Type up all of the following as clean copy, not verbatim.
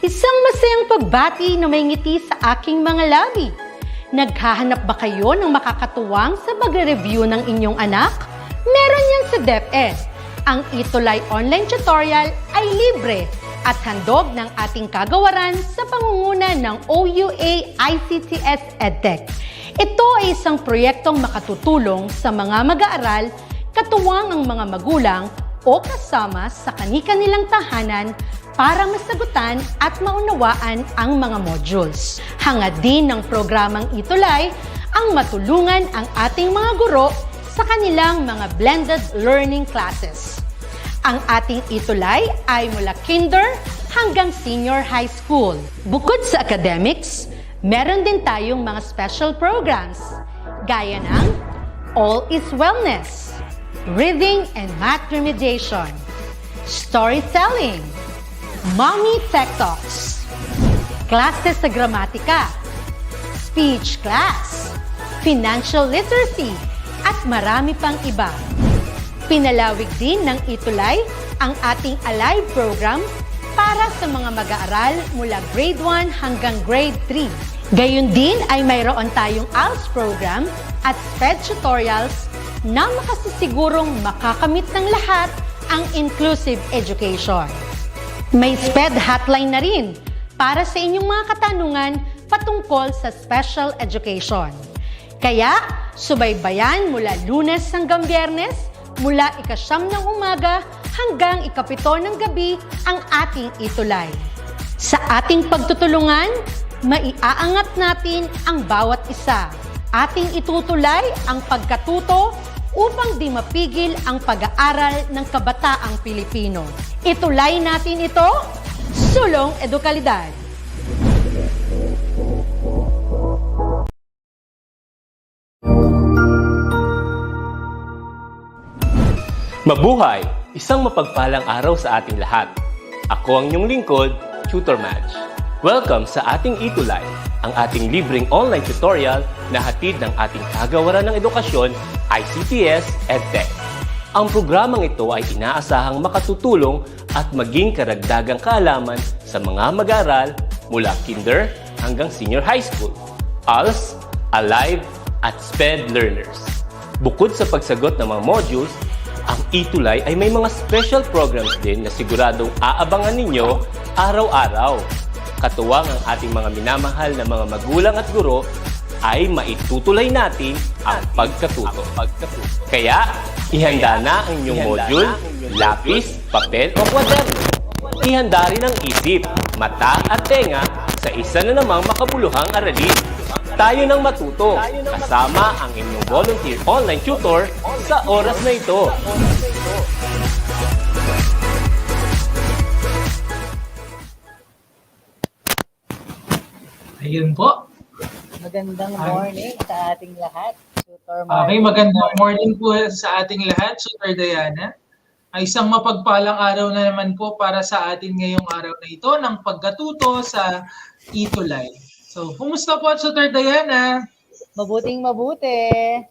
Isang masayang pagbati na may ngiti sa aking mga labi. Naghahanap ba kayo ng makakatuwang sa pagre-review ng inyong anak? Meron yan sa DepEd. Ang ETUlay online tutorial ay libre at handog ng ating kagawaran sa pangunguna ng OUA ICTS EdTech. Ito ay isang proyektong makatutulong sa mga mag-aaral, katuwang ang mga magulang o kasama sa kani-kanilang tahanan para masagutan at maunawaan ang mga modules. Hangad din ng programang ETUlay ang matulungan ang ating mga guro sa kanilang mga blended learning classes. Ang ating ETUlay ay mula kinder hanggang senior high school. Bukod sa academics, meron din tayong mga special programs gaya ng All is Wellness, Reading and Math Remediation, Storytelling, Mommy Tech Talks, Classes sa Gramatika, Speech Class, Financial Literacy, at marami pang iba. Pinalawig din ng ETUlay ang ating Alive program para sa mga mag-aaral mula grade 1 hanggang grade 3. Gayon din ay mayroon tayong ALS program at SPED tutorials na makasisigurong makakamit ng lahat ang inclusive education. May SPED hotline na rin para sa inyong mga katanungan patungkol sa special education. Kaya, subaybayan mula Lunes hanggang Biyernes, mula 9:00 ng umaga hanggang 7:00 ng gabi ang ating ETUlay. Sa ating pagtutulungan, maiaangat natin ang bawat isa. Ating itutulay ang pagkatuto upang di mapigil ang pag-aaral ng kabataang Pilipino. Itulay natin ito, sulong edukalidad. Mabuhay! Isang mapagpalang araw sa ating lahat. Ako ang inyong lingkod, Tutor Madge. Welcome sa ating ETUlay, ang ating libreng online tutorial na hatid ng ating kagawaran ng edukasyon, ICTS EdTech. Ang programang ito ay inaasahang makatutulong at maging karagdagang kaalaman sa mga mag-aaral mula kinder hanggang senior high school, ALS, Alive, at SPED learners. Bukod sa pagsagot ng mga modules, ang ETUlay ay may mga special programs din na siguradong aabangan ninyo araw-araw. Katuwang ang ating mga minamahal na mga magulang at guro ay maitutulay natin ang pagkatuto. Kaya, ihanda na ang inyong module, lapis, papel o kwaderno. Ihanda rin ang isip, mata at tenga sa isa na namang makabuluhang aralin. Tayo nang matuto, kasama ang inyong volunteer online tutor sa oras na ito. Ayun po. Magandang morning sa ating lahat. Tutor Okay, magandang morning po sa ating lahat, Tutor Diana. Ay isang mapagpalang araw na naman po para sa atin ngayong araw na ito ng pagkatuto sa ETUlay. So, kumusta po, Tutor Diana? Mabuting mabuti.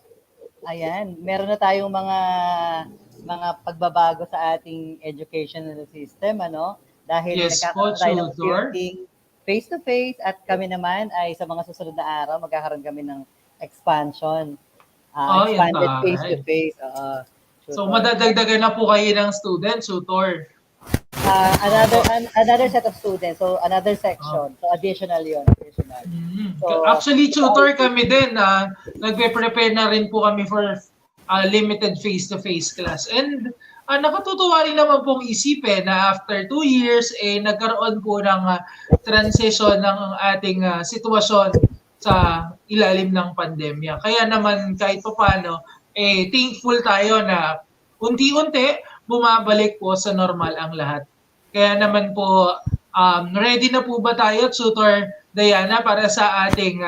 Ayan, meron na tayong mga pagbabago sa ating educational system, ano? Dahil Yes po, nagkakaroon tayo ng Tutor. building face-to-face at kami naman ay sa mga susunod na araw magkakaroon kami ng expansion. Expanded taray. face-to-face. So, madadagdagan na po kayo ng students, Tutor. Another set of students, so another section. So additional yun. Additional. So, Actually, Tutor, kami din, nagpe-prepare na rin po kami for limited face-to-face class. And nakatutuwa rin naman pong isipin na after 2 years, nagkaroon po ng transition ng ating sitwasyon sa ilalim ng pandemya. Kaya naman kahit paano, thankful tayo na unti-unti bumabalik po sa normal ang lahat. Kaya naman po, ready na po ba tayo, Tutor Diana, para sa ating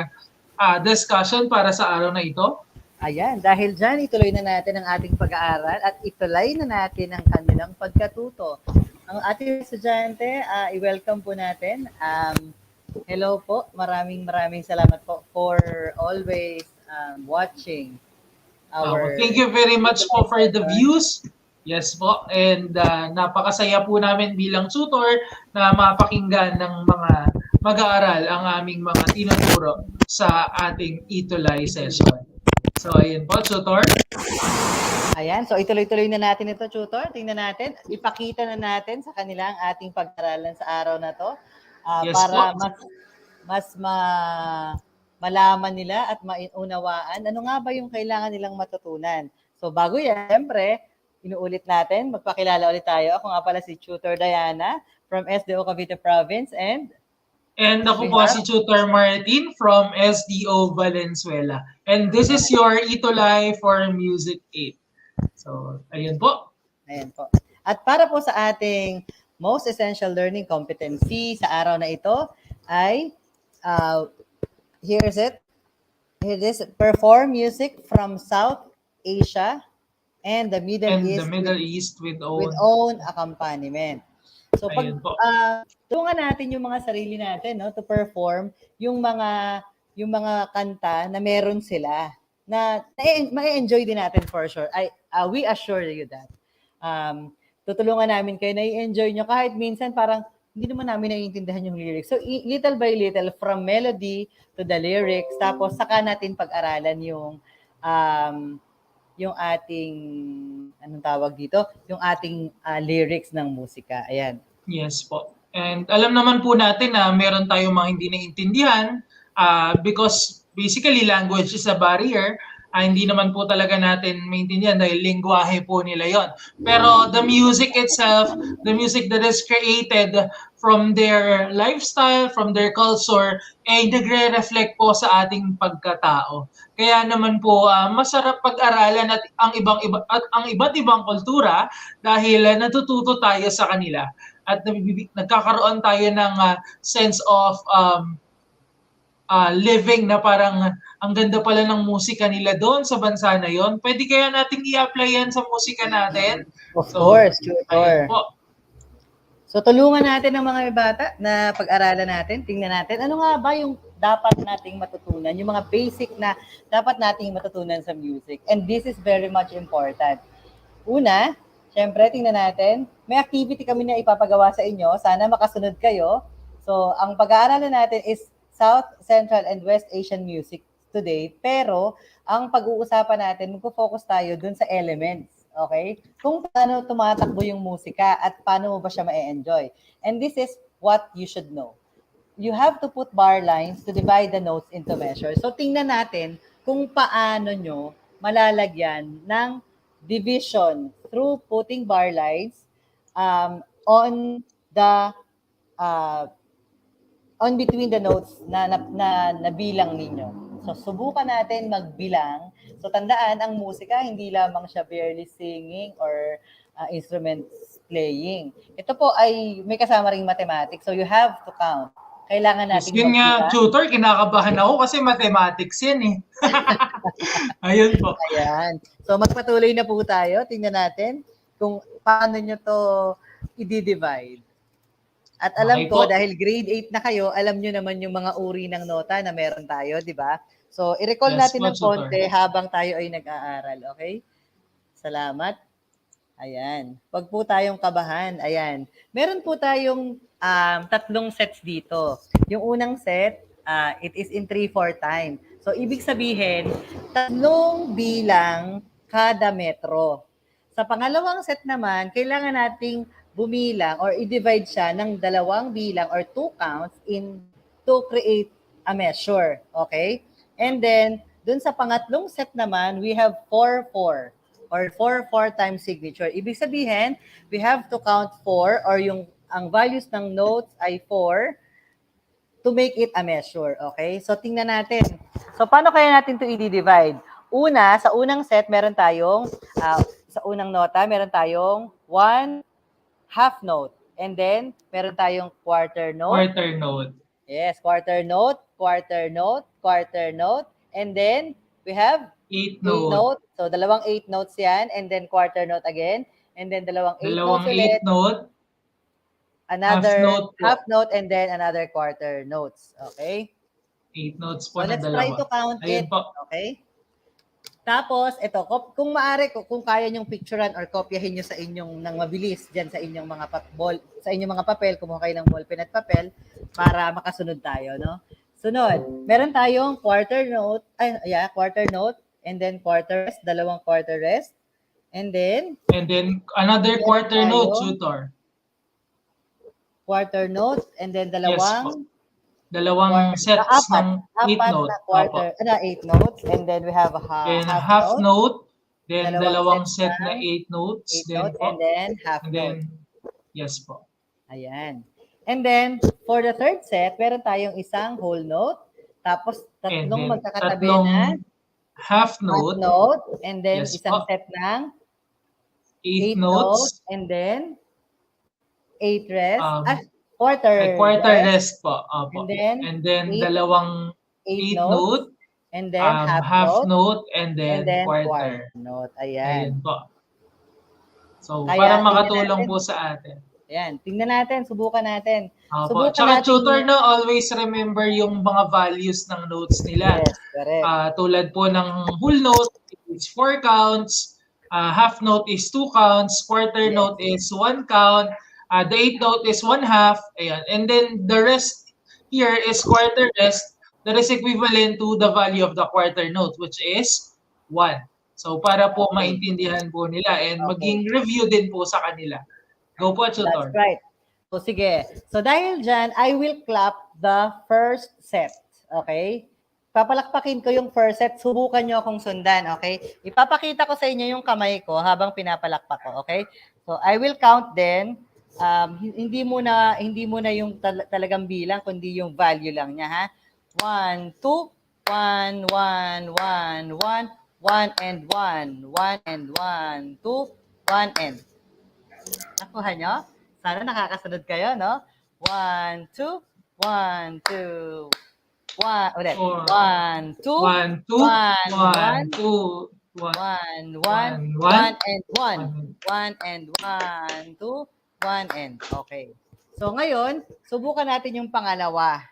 discussion para sa araw na ito? Ayan, dahil dyan, ituloy na natin ang ating pag-aaral at ituloy na natin ang kanilang pagkatuto. Ang ating estudyante, i-welcome po natin. Hello po, maraming salamat po for always watching our... Thank you very much po for the views. Yes po, and napakasaya po namin bilang tutor na mapakinggan ng mga mag-aaral ang aming mga tinuturo sa ating ETUlay session. So ayun po, tutor. Ayan, so ituloy-tuloy na natin ito, tutor. Tingnan natin, ipakita na natin sa kanila ang ating pag-aralan sa araw na to Yes para po. malaman nila at maunawaan ano nga ba yung kailangan nilang matutunan. So bago yan, siyempre, inuulit natin, magpakilala ulit tayo. Ako nga pala si Tutor Diana from SDO Cavite Province and Ako po si Tutor Martin from SDO Valenzuela. And this is your ETUlay for Music 8. So, ayun po. Ayan po. At para po sa ating most essential learning competency sa araw na ito ay here is it. Here it is. Perform music from South Asia and the Middle East with own accompaniment. So pag Ayun po. tulungan natin yung mga sarili natin, no, to perform yung mga kanta na meron sila na ma-enjoy din natin for sure. We assure you that. Tutulungan namin kayo na i-enjoy nyo kahit minsan parang hindi naman namin naiintindihan yung lyrics. So little by little from melody to the lyrics, tapos saka natin pag-aralan yung ating anong tawag dito, yung ating lyrics ng musika. Ayan. Yes po. And alam naman po natin na meron tayong mga hindi naiintindihan because basically language is a barrier. Hindi naman po talaga natin maintindihan dahil lingwahe po nila yon. Pero the music itself, the music that is created from their lifestyle, from their culture, ay nagre-reflect po sa ating pagkatao. Kaya naman po masarap pag-aralan at ang iba't ibang kultura dahil natututo tayo sa kanila at nagkakaroon tayo ng sense of living na parang ang ganda pala ng musika nila doon sa bansa na yon. Pwede kaya nating i-apply yan sa musika natin? Of course, tutor. Po. So tulungan natin ang mga bata na pag-aralan natin, tingnan natin ano nga ba yung dapat nating matutunan, yung mga basic na dapat nating matutunan sa music. And this is very much important. Una, syempre tingnan natin, may activity kami na ipapagawa sa inyo, sana makasunod kayo. So ang pag-aaralan natin is South, Central, and West Asian music today. Pero, ang pag-uusapan natin, magpo-focus tayo dun sa elements. Okay? Kung paano tumatakbo yung musika at paano mo ba siya ma-enjoy. And this is what you should know. You have to put bar lines to divide the notes into measures. So, tingnan natin kung paano nyo malalagyan ng division through putting bar lines on between the notes na nabilang ninyo. So, subukan natin magbilang. So, tandaan, ang musika, hindi lamang siya barely singing or instruments playing. Ito po ay may kasama ring mathematics. So, you have to count. Kailangan natin yun nga, tutor, kinakabahan ako kasi mathematics yan eh. Ayun po. Ayan. So, magpatuloy na po tayo. Tingnan natin kung paano nyo to i-divide. At alam ko, dahil grade 8 na kayo, alam nyo naman yung mga uri ng nota na meron tayo, di ba? So, i-recall natin ng konti habang tayo ay nag-aaral, okay? Salamat. Ayan. Huwag po tayong kabahan. Ayan. Meron po tayong 3 sets dito. Yung unang set, it is in 3/4 time. So, ibig sabihin, 3 bilang kada metro. Sa pangalawang set naman, kailangan nating bumilang or i-divide siya ng 2 bilang or 2 counts to create a measure. Okay? And then, dun sa pangatlong set naman, we have 4/4 or 4/4 times signature. Ibig sabihin, we have to count 4 or ang values ng notes ay 4 to make it a measure. Okay? So, tingnan natin. So, paano kaya natin to i-divide? Una, sa unang set, meron tayong, sa unang nota, meron tayong 1 half note. And then, meron tayong quarter note. Quarter note. Yes, quarter note, quarter note, quarter note. And then, we have 8 note. So, 2 8 notes yan. And then, quarter note again. And then, 2 8 notes ulit. Note. Another half note and then another quarter notes. Okay? 8 notes po so, na let's dalawa. try to count Ayun it. Po. Okay? Tapos, ito, kung maaari, kung kaya nyong picturean or kopyahin nyo sa inyong nang mabilis dyan sa inyong mga sa inyong mga papel, kumuha kayo ng ballpen at papel para makasunod tayo, no? Sunod, meron tayong quarter note, quarter note, and then quarter rest, dalawang quarter rest, and then another meron quarter note, tayong tutor. quarter note, and then Yes po. dalawang Dalawang sets ng 8 apat note. na quarter, 8 notes, and then we have a Then half half note, note, then dalawang dalawang set na ng 8 notes, 8 then notes, and po. then half And note. then, yes po. Ayan. And then, for the third set, meron tayong isang whole note, tapos And tatlong then, magkakatabi na half half note, note, and then yes isang po. set ng 8 8 notes, notes, and then 8 rest, ay, quarter quarter rest, rest po. Opo. and then And 8 dalawang 8 8 note, notes, and then half half note, note, and and then then quarter. note. Ayan Ayan. po. So, Kaya para tingnan makatulong natin. po sa atin. Ayan, tingnan natin, subukan natin. Opo. Subukan Tsaka natin. tutor, no, always remember yung mga values ng notes nila. Yes, correct. Tulad po ng whole note is 4 counts, half note is 2 counts, quarter Yes. note is 1 count, the 8 note is 1 half, ayan. And then the rest here is quarter rest that is equivalent to the value of the quarter note, which is 1. So para po Okay. maintindihan po nila and Okay. maging review din po sa kanila. Go po, That's tutor. right. So, sige. So, dahil dyan, I will clap the first set. Okay? Papalakpakin ko yung first set. Subukan nyo akong sundan. Okay? Ipapakita ko sa inyo yung kamay ko habang pinapalakpak ko. Okay? So, I will count then. Hindi muna yung talagang bilang, kundi yung value lang niya, ha? 1, 2, 1, 1, 1, 1, 1 and 1, 1 and 1, 2, 1 and. Nakuha nyo? Sana nakakasunod kayo, no? 1, 2, 1, 2, 1, ulit. 1, 2, 1, 2, 1, 2, 1, 1, 1 and 1. 1 and 1, 2, 1 and. Okay. So ngayon, subukan natin yung pangalawa.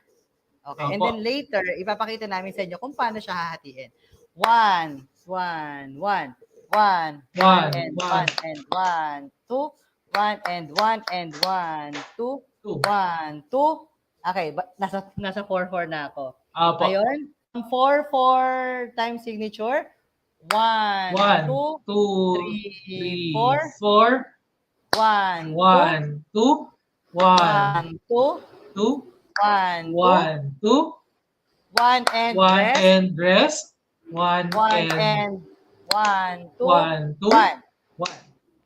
Okay. And then later, ipapakita namin sa inyo kung paano siya hahatiin. 1, 1, 1, 1, 1 and 1 and 1, 2, 1 and 1 and 1, 2, 1, 2. Okay, nasa 4-4 na ako. Ngayon, 4-4 times signature. 1, 2, 3, 4. 1, 2, 1, 2, 1, 2, 1 and rest. 1 and 1, 2, 1.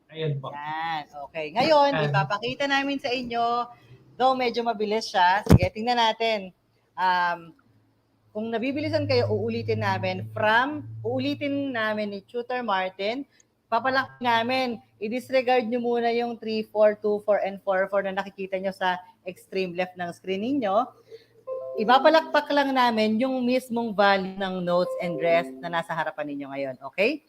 Ayan po. Yan. Okay. Ngayon, ipapakita namin sa inyo, though medyo mabilis siya. Sige, tingnan natin. Kung nabibilisan kayo, uulitin namin ni Tutor Martin. Papalakpak namin. I-disregard nyo muna yung 3, 4, 2, 4, and 4, 4 na nakikita nyo sa extreme left ng screen ninyo. Ipapalakpak lang namin yung mismong value ng notes and rest na nasa harapan ninyo ngayon. Okay?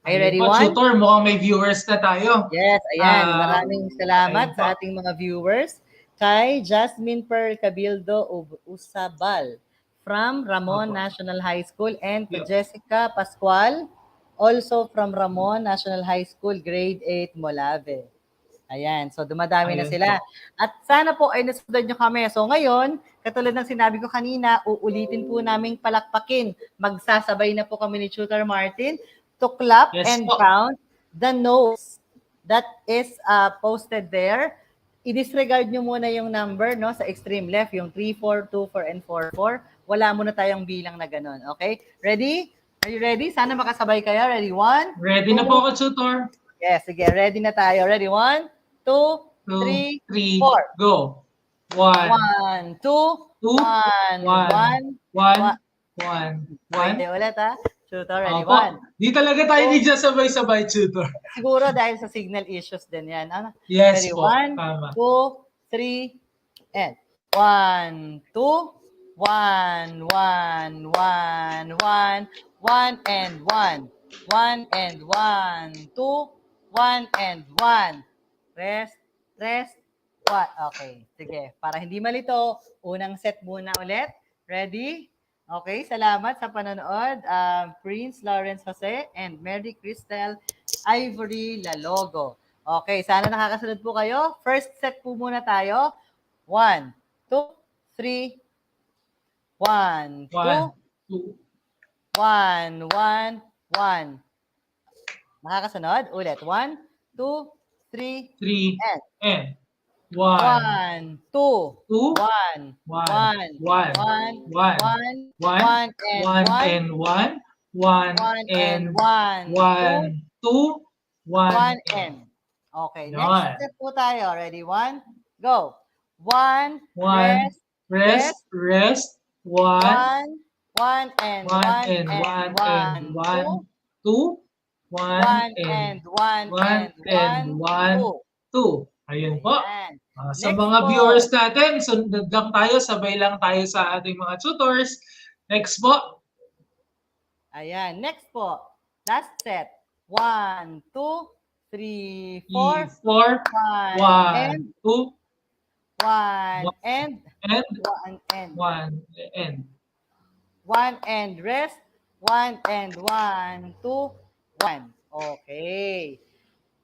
Are you ready, one? Tutor, mukhang may viewers na tayo. Yes, ayan. Maraming salamat sa ating mga viewers. Kay Jasmine Pearl Cabildo Usabal from Ramon National High School, and to Jessica Pascual, also from Ramon National High School, Grade 8, Molave. Ayan, so dumadami na sila. At sana po ay nasundan nyo kami. So ngayon, katulad ng sinabi ko kanina, uulitin po naming palakpakin. Magsasabay na po kami ni Tutor Martin to clap and count the notes that is posted there. I-disregard nyo muna yung number, no, sa extreme left, yung 3, 4, 2, 4, and 4, 4. Wala muna tayong bilang na ganun. Okay? Ready? Are you ready? Sana makasabay kayo. Ready? 1? Ready na po ako, Tutor. Yes, sige. Ready na tayo. Ready? 1, 2, 3, 4. Go. 1, 2, 1, 1, 1. Okay, ulit ha. Tutor, ready? 1. Di talaga tayo hindi dyan sabay-sabay, Tutor. Siguro dahil sa signal issues din yan. Ano? Yes ready? po. 1, 2, 3, and 1, 2, 1, 1, 1, 1, 1 and 1. 1 and 1, 2, 1 and 1. Rest, 1. Okay, sige. Para hindi malito, unang set muna ulit. Ready? Okay, salamat sa panonood. Prince Lawrence Jose and Mary Cristel Ivory Lalogo. Okay, sana nakakasunod po kayo. First set po muna tayo. 1, 2, 3. 1, 2, 1, 2, 1, 1, 1. Nakakasunod? Ulit. 1, 2, 3, 3, and and 1, 1, 2, 2, 1, 1, 1, 1, 1, 1, 1, 1, 1, and 1 1, and 1, 1 1 and and 1, 2, 1, 2, 1 1 and. and. Okay, next Yan. step po tayo. Ready? 1, go. 1, 1, rest, rest, rest, rest, 1, 1, 1 and 1 1 and and 1 and 1, 2, 1, 2, 1 1 and and 1 1 and and 1, 1, 2. 2. Ayun po. Ayan. Sa Next mga po. viewers natin, sunod lang tayo, sabay lang tayo sa ating mga tutors. Next po. Ayan. Next po. Last set. 1, 2, 3, 4, 4, 1 and 1, 2, 1 1 and and 1 and 1 and. 1 and rest. 1 and 1, 2, 1. Okay.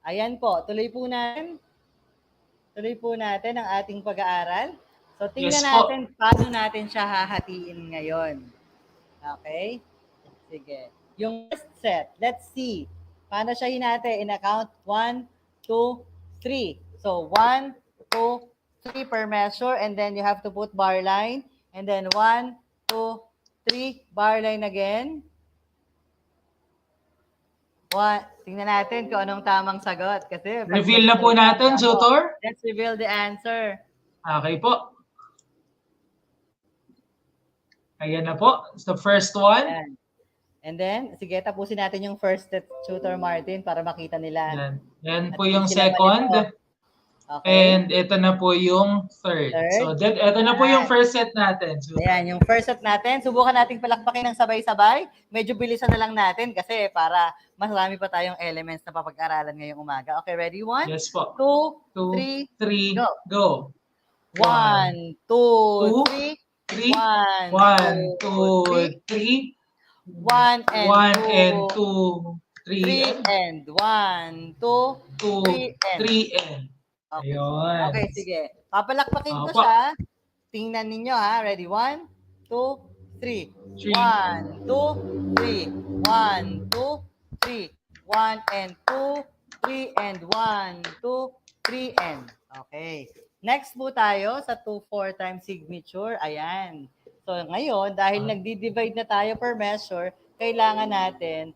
Ayan po. Tuloy po natin ang ating pag-aaral. So, tingnan Yes po. natin paano natin siya hahatiin ngayon. Okay? Sige. Yung first set, let's see. Paano siya hinati? In account 1, 2, 3. So, 1, 2, 3 per measure. And then you have to put bar line. And then 1, 2, 3, bar line again. Tingnan natin kung anong tamang sagot. Kasi Reveal na po natin, tutor. Let's reveal the answer. Okay po. Ayan na po. It's the first one. Ayan. And then, sige, tapusin natin yung first set, Tutor Martin, para makita nila. Yan. Yan At po hindi yung sila second. malito. Okay. And ito na po yung third. So, ito na po yung first set natin. So, ayan, yung first set natin. Subukan nating palakpakin ng sabay-sabay. Medyo bilisan na lang natin kasi para mas marami pa tayong elements na papag-aralan ngayong umaga. Okay, ready? 1, yes po. 2, 3, 3, go. go. 1, 2, 3, 1, 2, 3. 1 and 1 and 2, 3 3 and 1, 2, 3 and. Okay. Ayun. Okay, sige. Papalakpakin ko Opo. siya. Tingnan ninyo ha. Ready? 1, 2, 3. 1, 2, 3. 1, 2, 3. 1 and 2, 3 and 1, 2, 3 and. Okay. Next po tayo sa 2, 4 times signature. Ayan. So ngayon, dahil nagdi-divide na tayo per measure, kailangan natin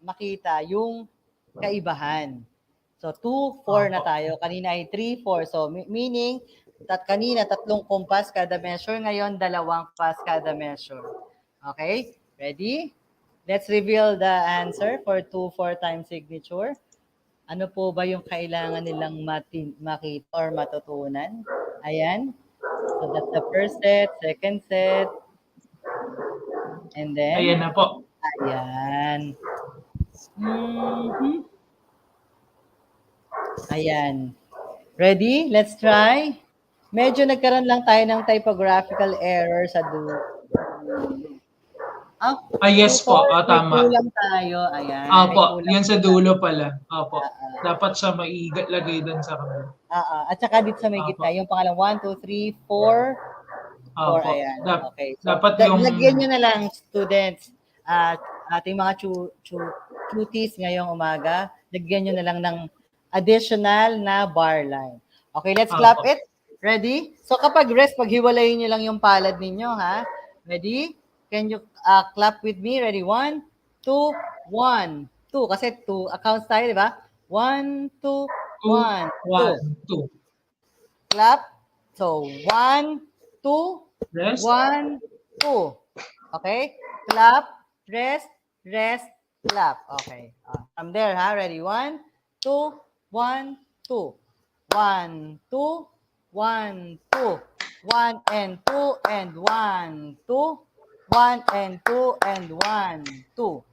makita yung kaibahan. So 2, 4 na tayo. Kanina ay 3, 4. So meaning, kanina 3 compass kada measure. Ngayon, 2 compass kada measure. Okay? Ready? Let's reveal the answer for 2, 4 times signature. Ano po ba yung kailangan nilang makita or matutunan? Ayan. So that's the first set, second set. And then? Ayan na po. Ayan. Mm-hmm. Ayan. Ready? Let's try. Medyo nagkaroon lang tayo ng typographical error sa dulo. Yes po. Tama. May kulang tayo. Ayan. Opo, yan sa dulo pala. Opo. Dapat siya mailagay doon sa kamera. At saka dito sa may gitna, yung pangalan 1, 2, 3, 4. 4, ayan. Okay. So, dapat yung... lagyan nyo na lang, students, ating mga cuties ngayong umaga, lagyan nyo na lang ng additional na bar line. Okay, let's clap it. Ready? So kapag rest, paghiwalayin nyo lang yung palad ninyo, ha? Ready? Can you clap with me? Ready? 1, 2, 1, 2. Kasi 2 accounts tayo, di ba? 1, 2, 1, 2. Clap. So, 1, 2, rest. 1, 2. Okay? Clap, rest, rest, clap. Okay. From there, ha? Ready? 1, 2, 1, 2. 1, 2, 1, 2. 1 and 2 and 1, 2. 1 and 2 and 1, 2.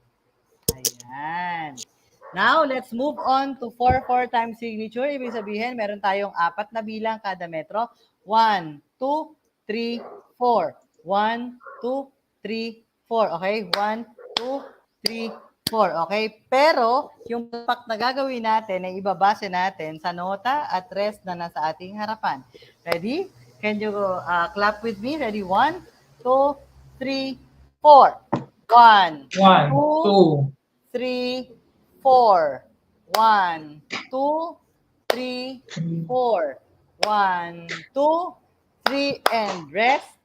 Ayan. Now, let's move on to 4, 4 times signature. Ibig sabihin, meron tayong 4 na bilang kada metro. 1, 2, 3, 4. 1, 2, 3, 4. Okay? 1, 2, 3, 4. Okay? Pero, yung palpak na gagawin natin ay ibabase natin sa nota at rest na nasa ating harapan. Ready? Can you clap with me? Ready? 1, 2, 3, 4. 1, 1, 2, 2, 3, 4. 1, 2, 3, 4. 1, 2, 3, and rest.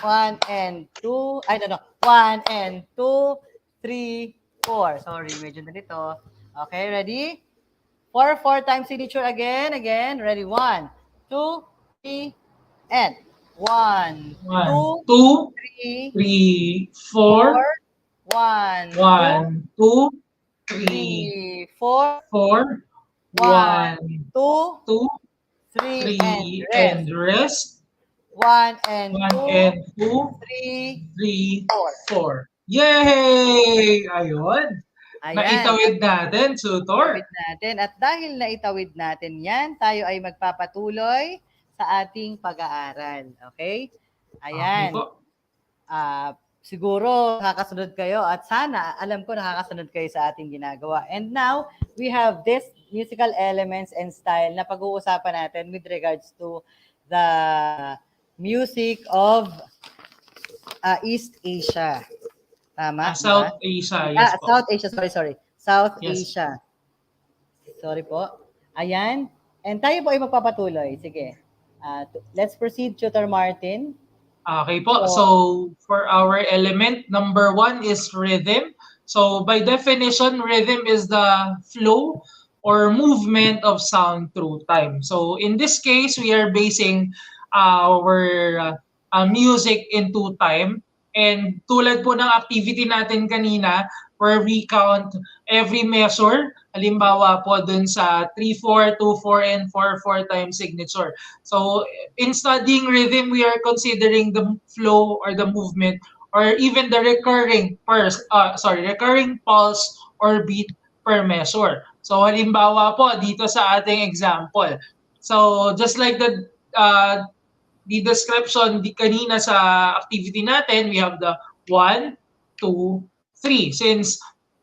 1 and 2. I don't know. 1 and 2, 3, 4. Sorry, medyo nalito. Okay, ready? 4 times signature again. Again. Ready? 1, 2, 3, and 1, 1, 2, 2, 3, 3, 4. 4, 1, 2, 1, 2, 3, 3, 4. 4, 1, 1, 2, 2, 3, and 3, rest. and rest. 1 and 1 2, and 2, 3, 3, 4. 4. Yay! Ayun. Ayan, Naitawid natin, tutor. itawid natin. At dahil naitawid natin yan, tayo ay magpapatuloy sa ating pag-aaral. Okay? Okay Ayan. po. Siguro nakakasunod kayo at sana alam ko nakakasunod kayo sa ating ginagawa. And now, we have this musical elements and style na pag-uusapan natin with regards to the music of East Asia. Tama? Di ba? South Asia, yes po. South Asia, sorry. South Yes. Asia. Sorry po. Ayan. And tayo po ay magpapatuloy. Sige. Let's proceed, Tutor Martin. Okay po. So, for our element, number 1 is rhythm. So, by definition, rhythm is the flow or movement of sound through time. So, in this case, we are basing our music into time. And tulad po ng activity natin kanina, where we count every measure, halimbawa po dun sa 3-4, 2-4, and 4-4 time signature. So, in studying rhythm, we are considering the flow or the movement or even the recurring pulse or beat per measure. So halimbawa po dito sa ating example. So just like the description kanina sa activity natin, we have the 1, 2, 3. Since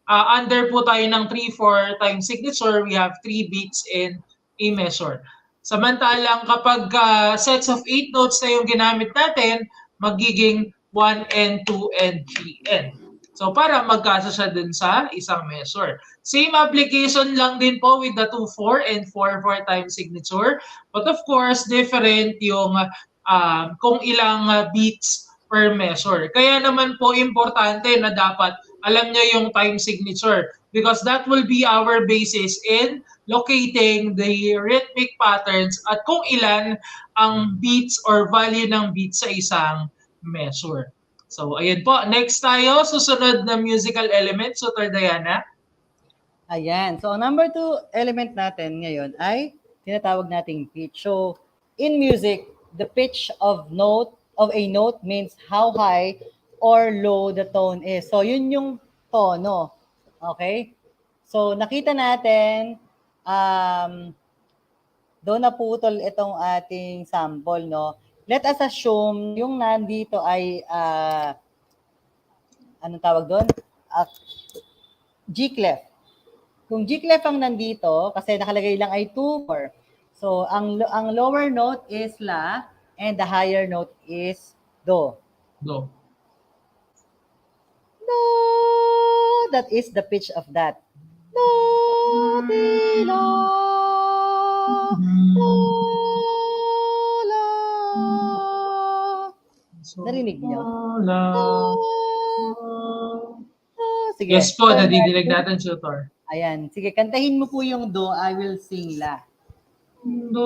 under po tayo ng 3-4 time signature, we have 3 beats in a measure. Samantalang kapag sets of 8 notes na yung ginamit natin, magiging 1 and 2 and 3 and. So para magkasa siya dun sa isang measure. Same application lang din po with the 2-4 and 4-4 time signature. But of course, different yung kung ilang beats per measure. Kaya naman po importante na dapat alam nyo yung time signature because that will be our basis in locating the rhythmic patterns at kung ilan ang beats or value ng beats sa isang measure. So, ayan po. Next tayo, susunod na musical element, Tutor Diana. Ayan. So, ang number 2 element natin ngayon ay tinatawag nating pitch. So, in music, the pitch of a note means how high or low the tone is. So, yun yung tono. Okay? So, nakita natin, doon naputol itong ating sample, no? Let us assume yung nandito ay, anong tawag doon? G clef. Kung G clef ang nandito, kasi nakalagay lang ay 2-4. So, ang lower note is La, and the higher note is Do. Do. Do. That is the pitch of that. Do, di, la. Do, la. Narinig niyo? Do. Sige. Yes po, nadidinig natin, Tutor. Ayan. Sige, kantahin mo po yung Do, I will sing La. Do.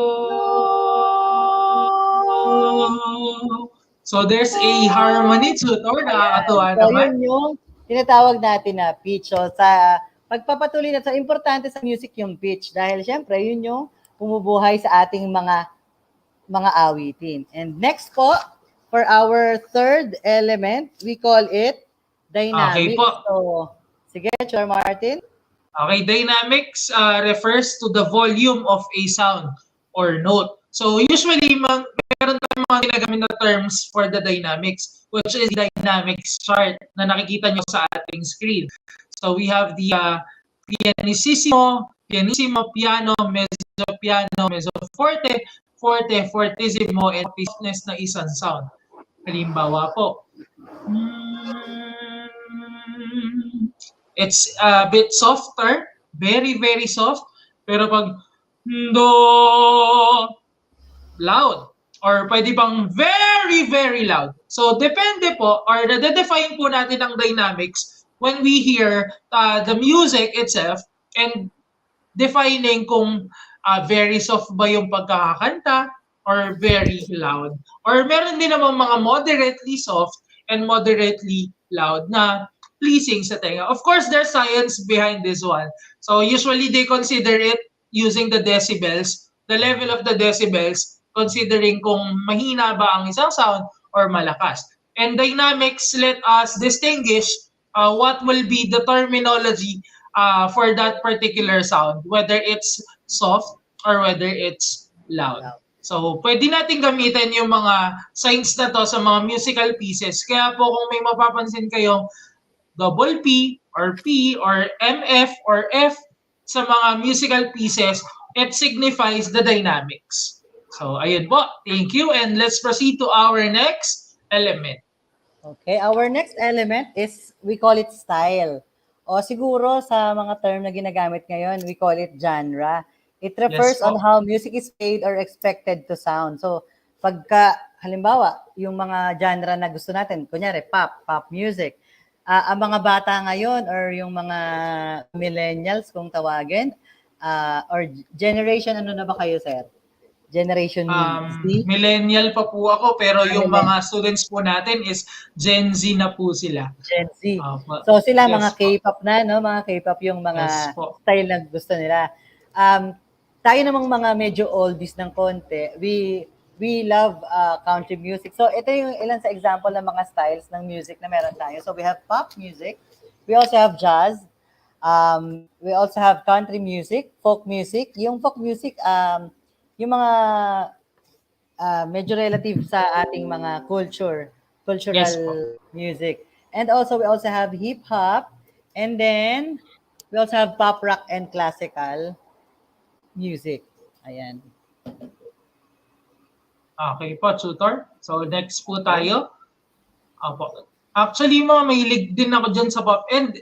So there's a harmony, Tutor. Nakakatuwa So, naman. yun yung tinatawag natin na pitch. So, sa pagpapatuloy na, so importante sa music yung pitch dahil syempre, yun yung pumubuhay sa ating mga awitin. And next po, for our third element, we call it dynamic. Okay po. So, sige, Chor Martin. Okay, dynamics refers to the volume of a sound or note. So usually, meron tayong mga ginagamit na terms for the dynamics. which is the dynamics chart na nakikita nyo sa ating screen. So we have the pianissimo, pianissimo, piano, mezzo piano, mezzo forte, forte, fortissimo, and business na isang sound. Halimbawa po, it's a bit softer, very, very soft. Pero pag do, loud. Or pwede bang very, very loud. So, depende po, or na-define po natin ang dynamics when we hear the music itself and defining kung very soft ba yung pagkakakanta or very loud. Or meron din naman mga moderately soft and moderately loud na pleasing sa tenga. Of course, there's science behind this one. So usually they consider it using the decibels, the level of the decibels, considering kung mahina ba ang isang sound or malakas. And dynamics let us distinguish what will be the terminology for that particular sound, whether it's soft or whether it's loud. So, pwede natin gamitin yung mga signs na to sa mga musical pieces. Kaya po kung may mapapansin kayong double P or P or MF or F sa mga musical pieces, it signifies the dynamics. So, ayun po. Thank you. And let's proceed to our next element. Okay, our next element is, we call it style. O siguro sa mga term na ginagamit ngayon, we call it genre. It refers on how music is played or expected to sound. So, pagka, halimbawa, yung mga genre na gusto natin, kunyari, pop music. Ang mga bata ngayon or yung mga millennials kung tawagin, or generation, ano na ba kayo, sir? Generation Z? Millennial pa po ako, pero yung mga students po natin is Gen Z na po sila. Gen Z. So sila mga K-pop na, no? Mga K-pop yung mga style na gusto nila. Tayo namang mga medyo oldies ng konti, we love country music. So ito yung ilan sa example ng mga styles ng music na meron tayo. So we have pop music, we also have jazz, we also have country music, folk music. Yung folk music, yung mga medyo relative sa ating mga cultural music. And also, we also have hip-hop, and then we also have pop, rock, and classical music. Ayan. Okay po, tutor. So, next po tayo. Actually, mga mahilig din ako dyan sa pop. And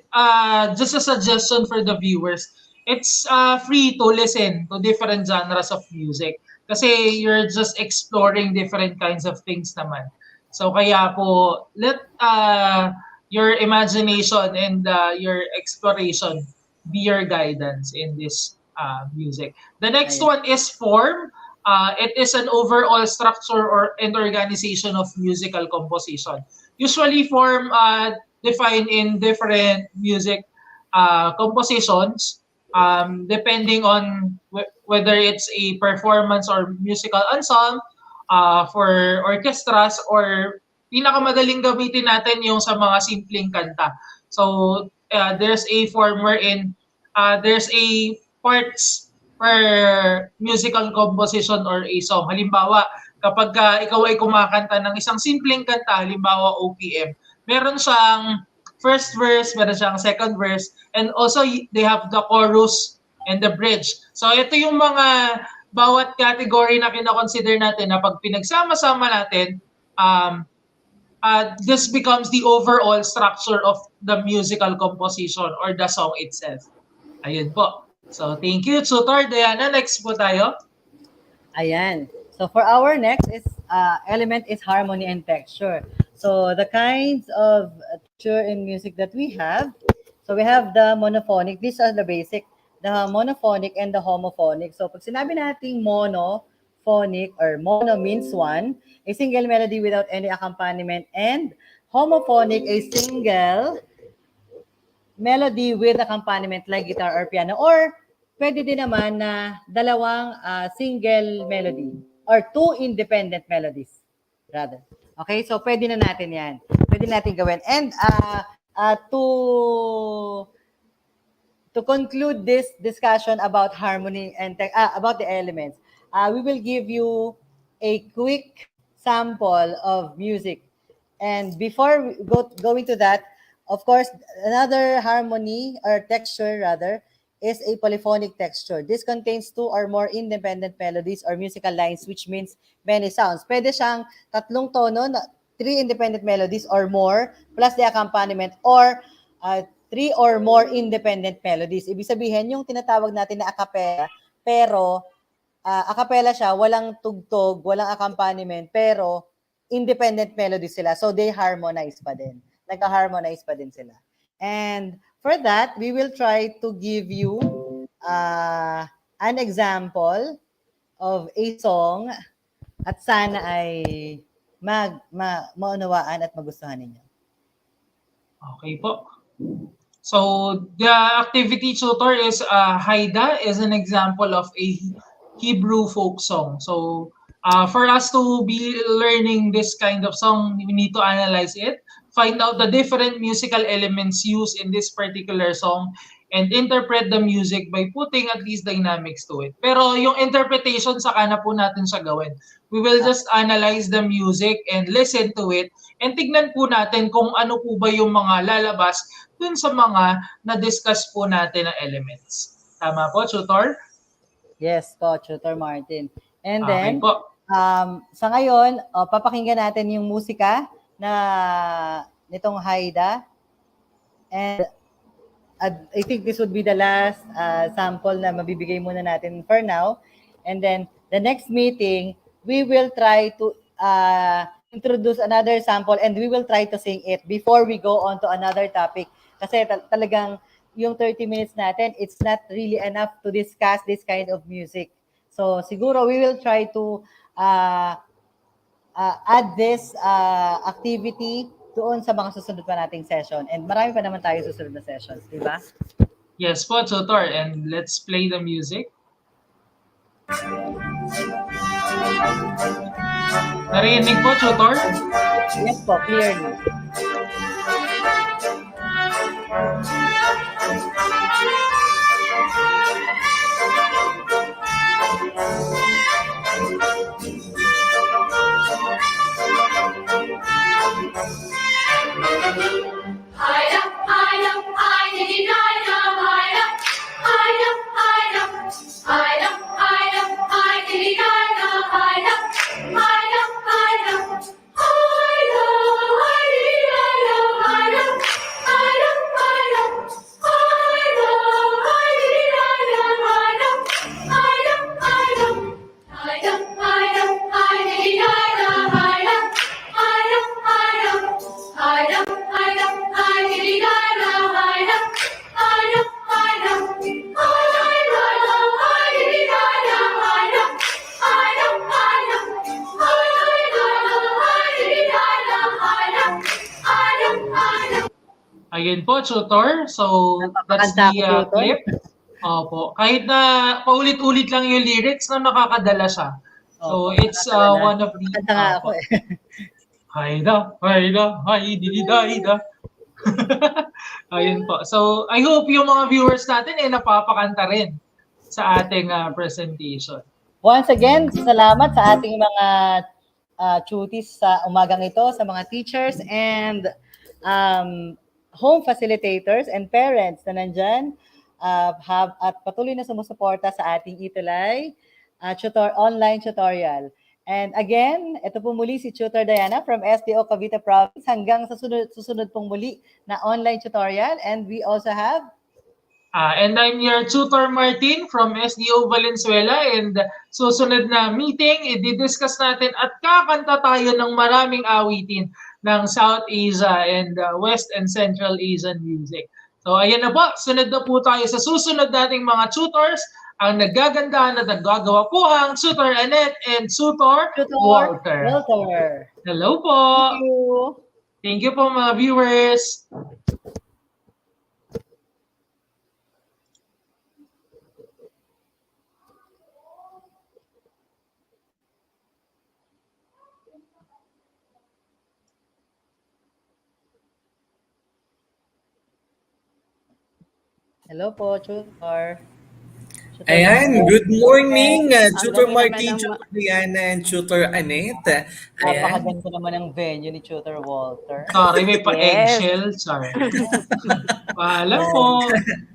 just a suggestion for the viewers, it's free to listen to different genres of music. Kasi you're just exploring different kinds of things naman. So kaya po, let your imagination and your exploration be your guidance in this music. The next one is form. It is an overall structure and organization of musical composition. Usually form defined in different music compositions, depending on whether it's a performance or musical ensemble, for orchestras, or pinakamadaling gamitin natin yung sa mga simpleng kanta. So there's a form wherein there's a parts per musical composition or a song. Halimbawa, kapag ikaw ay kumakanta ng isang simpleng kanta, halimbawa OPM, meron siyang first verse, meron siyang second verse, and also they have the chorus and the bridge. So ito yung mga bawat category na kina-consider natin na pag pinagsama-sama natin, this becomes the overall structure of the musical composition or the song itself. Ayun po. So thank you, Tutor. Diana, next po tayo. Ayan. So for our next element is harmony and texture. So the kinds of texture in music that we have, so we have the monophonic. These are the basic, the monophonic and the homophonic. So pag sinabi nating monophonic or mono means one, a single melody without any accompaniment, and homophonic, a single melody with accompaniment like guitar or piano, or pwede din naman na dalawang single melody or two independent melodies rather. Okay, so pwede na natin yan. Pwede natin gawin. And to conclude this discussion about harmony and about the elements, we will give you a quick sample of music. And before we going to that, of course, another harmony or texture rather is a polyphonic texture. This contains two or more independent melodies or musical lines, which means many sounds. Pwede siyang tatlong tono, three independent melodies or more, plus the accompaniment, or three or more independent melodies. Ibig sabihin, yung tinatawag natin na a cappella, pero a cappella siya, walang tugtog, walang accompaniment, pero independent melodies sila. So they harmonize pa din. Nagka-harmonize pa din sila. And for that, we will try to give you an example of a song at sana ay maunawaan at magustuhan ninyo. Okay po. So the activity tutor is Haida is an example of a Hebrew folk song. So for us to be learning this kind of song, we need to analyze it, find out the different musical elements used in this particular song, and interpret the music by putting at least dynamics to it. Pero yung interpretation, saka na po natin siya gawin. We will just analyze the music and listen to it, and tignan po natin kung ano po ba yung mga lalabas dun sa mga na-discuss po natin na elements. Tama po, tutor? Yes po, Tutor Martin. And Okay then, po. sa ngayon, papakinggan natin yung musika na nitong Haida. And I think this would be the last sample na mabibigay muna natin for now. And then, the next meeting, we will try to introduce another sample and we will try to sing it before we go on to another topic. Kasi talagang yung 30 minutes natin, it's not really enough to discuss this kind of music. So siguro we will try to add this activity doon sa mga susunod pa nating session. And marami pa naman tayo susunod na sessions, di ba? Yes po, tutor. And let's play the music. Narinig po, tutor? Yes po, clearly. Ayun po, tutor. So, that's the clip. Opo. Kahit na paulit-ulit lang yung lyrics, no, nakakadala siya. So, it's one of the... Kanta nga ako eh. Haida, haida, haida. Ayun po. So, I hope yung mga viewers natin ay napapakanta rin sa ating presentation. Once again, salamat sa ating mga tuties sa umagang ito, sa mga teachers and home facilitators and parents na nandyan at patuloy na sumusuporta sa ating ETUlay online tutorial. And again, ito po muli si Tutor Diana from SDO Cavite Province hanggang sa susunod pong muli na online tutorial. And we also have and I'm your Tutor Martin from SDO Valenzuela, and susunod na meeting, i-discuss natin at kakanta tayo ng maraming awitin ng South Asia and West and Central Asian music. So ayan na po, sunod na po tayo sa susunod nating mga tutors, ang nagagandahan at naggagawa po ang Tutor Annette and Tutor Walter. Hello po! Thank you! Thank you po mga viewers! Hello po, Tutor. Tutor Ayan, good morning, Ang Tutor ganda naman Martin, Tutor Liana, and Tutor Annette. Ayan, napakaganda naman ng venue ni Tutor Walter. Sorry, may Yes. pa-eggshell. Sorry. Paalam po. ayan.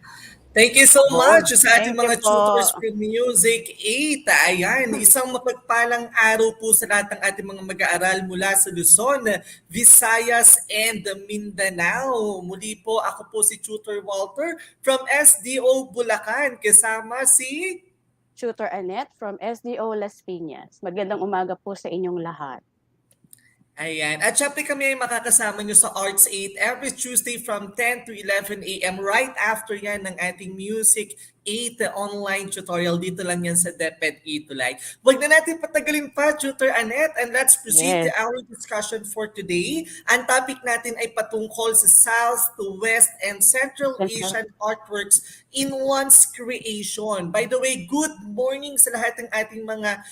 Thank you so much sa ating Thank you mga tutors po. from Music 8. Ayan, isang mapagpalang araw po sa lahat ng ating mga mag-aaral mula sa Luzon, Visayas, and Mindanao. Muli po, ako po si Tutor Walter from SDO Bulacan, kasama si... Tutor Annette from SDO Las Piñas. Magandang umaga po sa inyong lahat. Ayan. At syempre kami ay makakasama nyo sa Arts 8 every Tuesday from 10 to 11 a.m. right after yan ng ating Music 8 online tutorial. Dito lang yan sa DepEd ETUlay. Huwag na natin patagalin pa, Tutor Annette, and let's proceed to Yes. our discussion for today. Ang topic natin ay patungkol sa South, West, and Central Asian artworks in one's creation. By the way, good morning sa lahat ng ating mga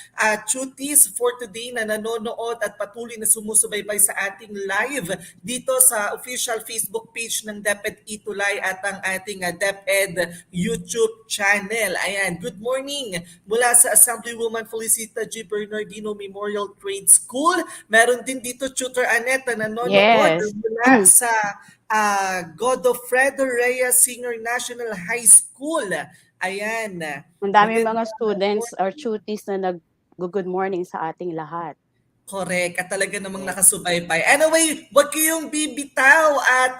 tuties for today na nanonood at patuloy na sumusubaybay sa ating live dito sa official Facebook page ng DepEd ETUlay at ang ating DepEd YouTube channel. Ayan, good morning mula sa Assemblywoman Felicita G. Bernardino Memorial Trade School. Meron din dito Tutor Annette na nanonood Yes. mula sa Godofredo Reyes Senior National High School. Ayan. Ang daming Magandang mga students or tuties na nag-good morning sa ating lahat. Correct. At talaga namang nakasubaybay. Anyway, wag kayong bibitaw at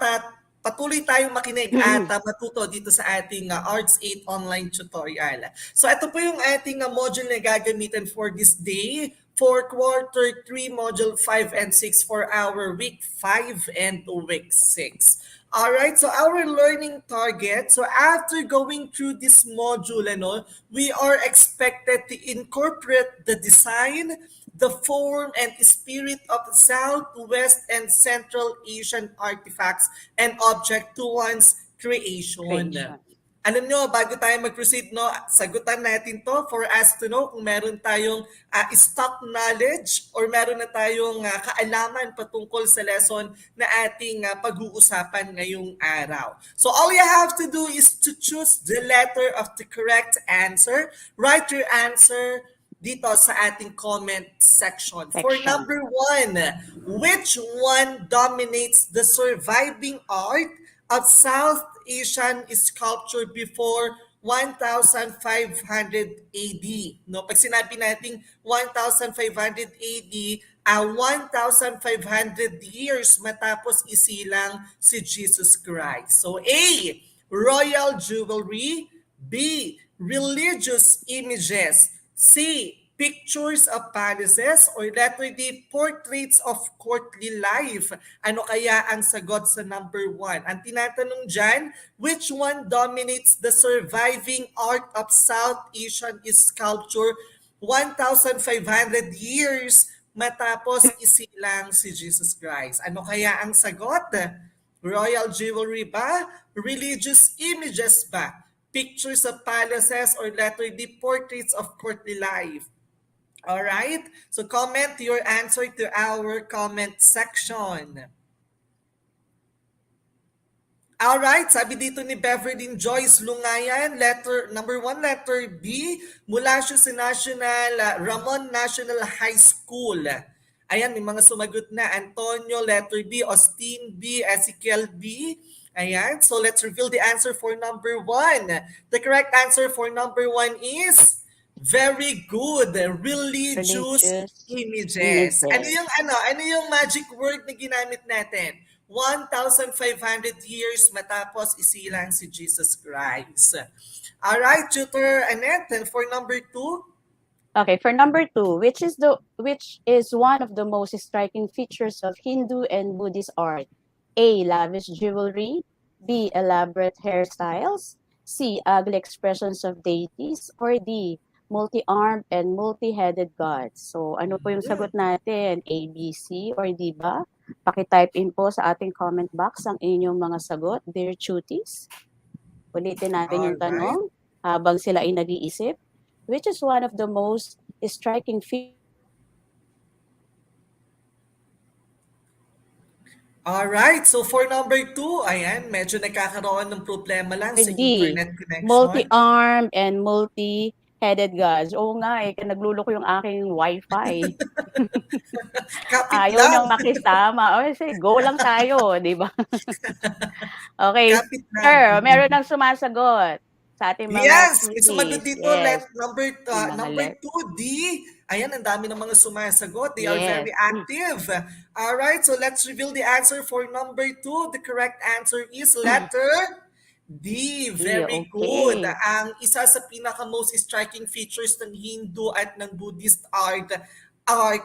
patuloy tayong makinig at matuto dito sa ating Arts 8 online tutorial. So ito po yung ating module na gagamitin for this day for quarter 3, module 5 and 6 for our week 5 and week 6. Alright, so our learning target, so after going through this module and all, we are expected to incorporate the design, the form, and spirit of South, West, and Central Asian artifacts and object to one's creation. Creation. Alam nyo, bago tayo mag-proceed, no, sagutan natin to for us to know kung meron tayong stock knowledge or meron na tayong kaalaman patungkol sa lesson na ating pag-uusapan ngayong araw. So all you have to do is to choose the letter of the correct answer. Write your answer dito sa ating comment section. For number 1, which one dominates the surviving art of South Asian sculpture before 1500 AD? No, pag sinabi nating 1500 AD, 1500 years matapos isilang si Jesus Christ. So A, royal jewelry, B, religious images, C, pictures of palaces, or letter D, portraits of courtly life. Ano kaya ang sagot sa number 1? Ang tinatanong dyan, which one dominates the surviving art of South Asian sculpture 1,500 years matapos isilang si Jesus Christ? Ano kaya ang sagot? Royal jewelry ba? Religious images ba? Pictures of palaces, or letter D, portraits of courtly life? All right? So comment your answer to our comment section. All right, sabi dito ni Beverly Joyce Lungayan, number 1, letter B, mula siya sa Ramon National High School. Ayan, may mga sumagot na. Antonio, letter B, Austin B, Ezekiel B. Ayan, so let's reveal the answer for number 1. The correct answer for number 1 is very good. Religious images. Ano yung magic word na ginamit natin? 1,500 years matapos isilang si Jesus Christ. All right, Tutor Annette, and for number 2? Okay, for number 2, which is one of the most striking features of Hindu and Buddhist art? A, lavish jewelry, B, elaborate hairstyles, C, ugly expressions of deities, or D, multi-armed and multi-headed gods. So ano po yung sagot natin? A, B, C, or D ba? Paki-type in po sa ating comment box ang inyong mga sagot, dear cuties. Ulitin natin yung tanong habang sila ay nag-iisip. Which is one of the most striking features Alright, so for number 2, ayan, medyo nagkakaroon ng problema lang Or sa D, internet connection. multi-armed and multi-headed gods. Oo nga eh, nagluloko yung aking wifi. Kapit Ayaw lang, niyang makisama. O sige, go lang tayo, di ba? Okay, kapit lang. sir, meron ng sumasagot sa ating mga Yes, may sumagot cuties. dito. Yes, yung mga Number 2, D. Ayan, ang dami ng mga sumasagot. They are yes. very active. All right, so let's reveal the answer for number 2. The correct answer is letter D. D, Very good. okay. Ang isa sa pinaka-most striking features ng Hindu at ng Buddhist art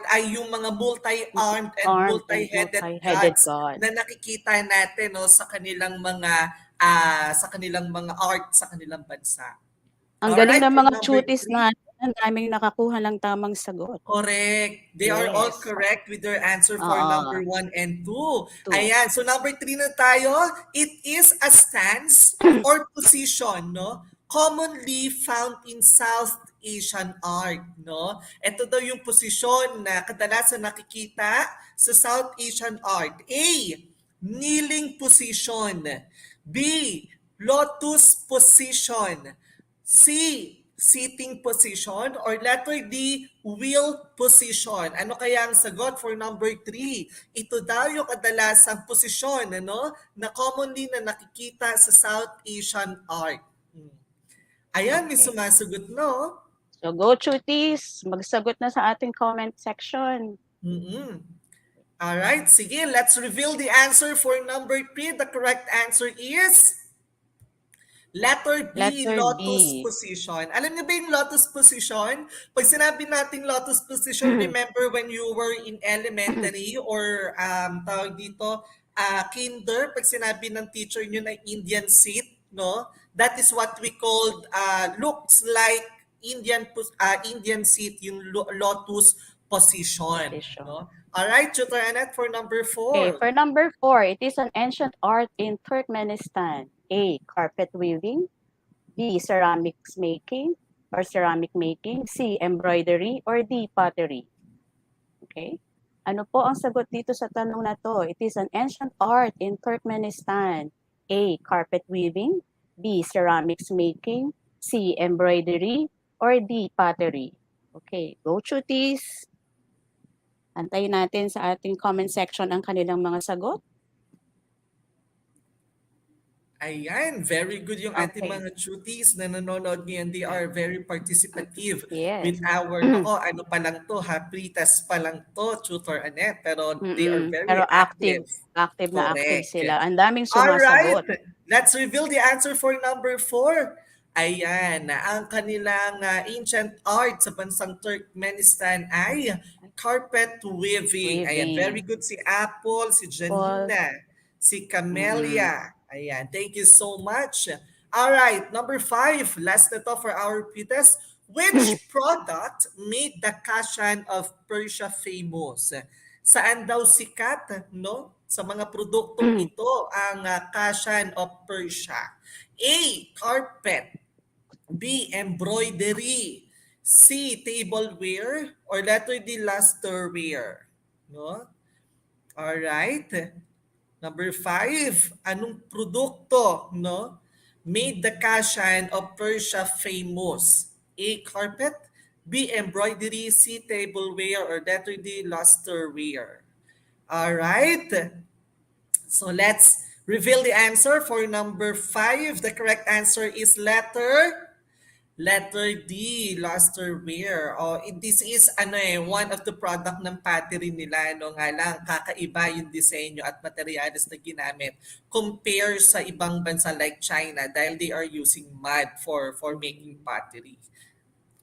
ay yung mga multi-armed and Armed and multi-headed multi-headed gods God. na nakikita natin no sa kanilang mga art sa kanilang bansa. Ang galing Alright, ng for mga number cuties 3, natin. Ang daming nakakuha ng tamang sagot. correct. They are all Yes. correct with their answer for Oo. number 1 and 2. Two. Ayan, so number 3 na tayo. It is a stance or position, no? Commonly found in South Asian art, no? Ito daw yung posisyon na kadalasan nakikita sa South Asian art. A, kneeling position. B, lotus position. C, sitting position. Or letter D, wheel position. Ano kaya ang sagot for number 3? Ito daw yung kadalasang posisyon na commonly na nakikita sa South Asian art. Ayan, may Okay. sumasagot, no? So go cuties, magsagot na sa ating comment section. Alright, sige, let's reveal the answer for number 3. The correct answer is letter B, Letter lotus B. position. Alam niyo ba yung lotus position? Pag sinabi nating lotus position, remember when you were in elementary or tawag dito, kinder, pag sinabi ng teacher niyo na Indian seat, no? That is what we called looks like Indian seat, yung lotus position. No? Alright, Tutor Annette, for number 4. Okay, for number 4, it is an ancient art in Turkmenistan. A, carpet weaving. B, ceramics making or ceramic making. C, embroidery. Or D, pottery. Okay. Ano po ang sagot dito sa tanong na to? It is an ancient art in Turkmenistan. A, carpet weaving. B, ceramics making. C, embroidery. Or D, pottery. Okay, go cuties. Antayin natin sa ating comment section ang kanilang mga sagot. Ayan, very good yung ating Okay. mga cuties na nanonood ngayon. They are very participative Yes. with our, ano pa lang to, pre-test pa lang to, Tutor Annette. Pero they are very Pero active. active na active Correct. sila. Ang daming Alright, sumasagot. let's reveal the answer for number 4. Ayan, ang kanilang ancient art sa bansang Turkmenistan ay carpet weaving. Ayan, Weaving. very good si Apple, si Janina, si Camelia. Ayan, thank you so much. Alright, number 5, last na to for our pre-test. Which product made the Kashan of Persia famous? Saan daw sikat, no? Sa mga produktong ito ang Kashan of Persia. A, carpet. B, embroidery. C, tableware. Or letter D, lusterware. No? Alright. Number 5, anong produkto, no, made the Kashan of Persia famous? A, carpet. B, embroidery. C, tableware. Or letter D, lusterware. Alright. So let's reveal the answer for number 5. The correct answer is letter D, lusterware. This is one of the product ng pottery nila. Nga lang, kakaiba yung disenyo at materials na ginamit compare sa ibang bansa like China dahil they are using mud for making pottery.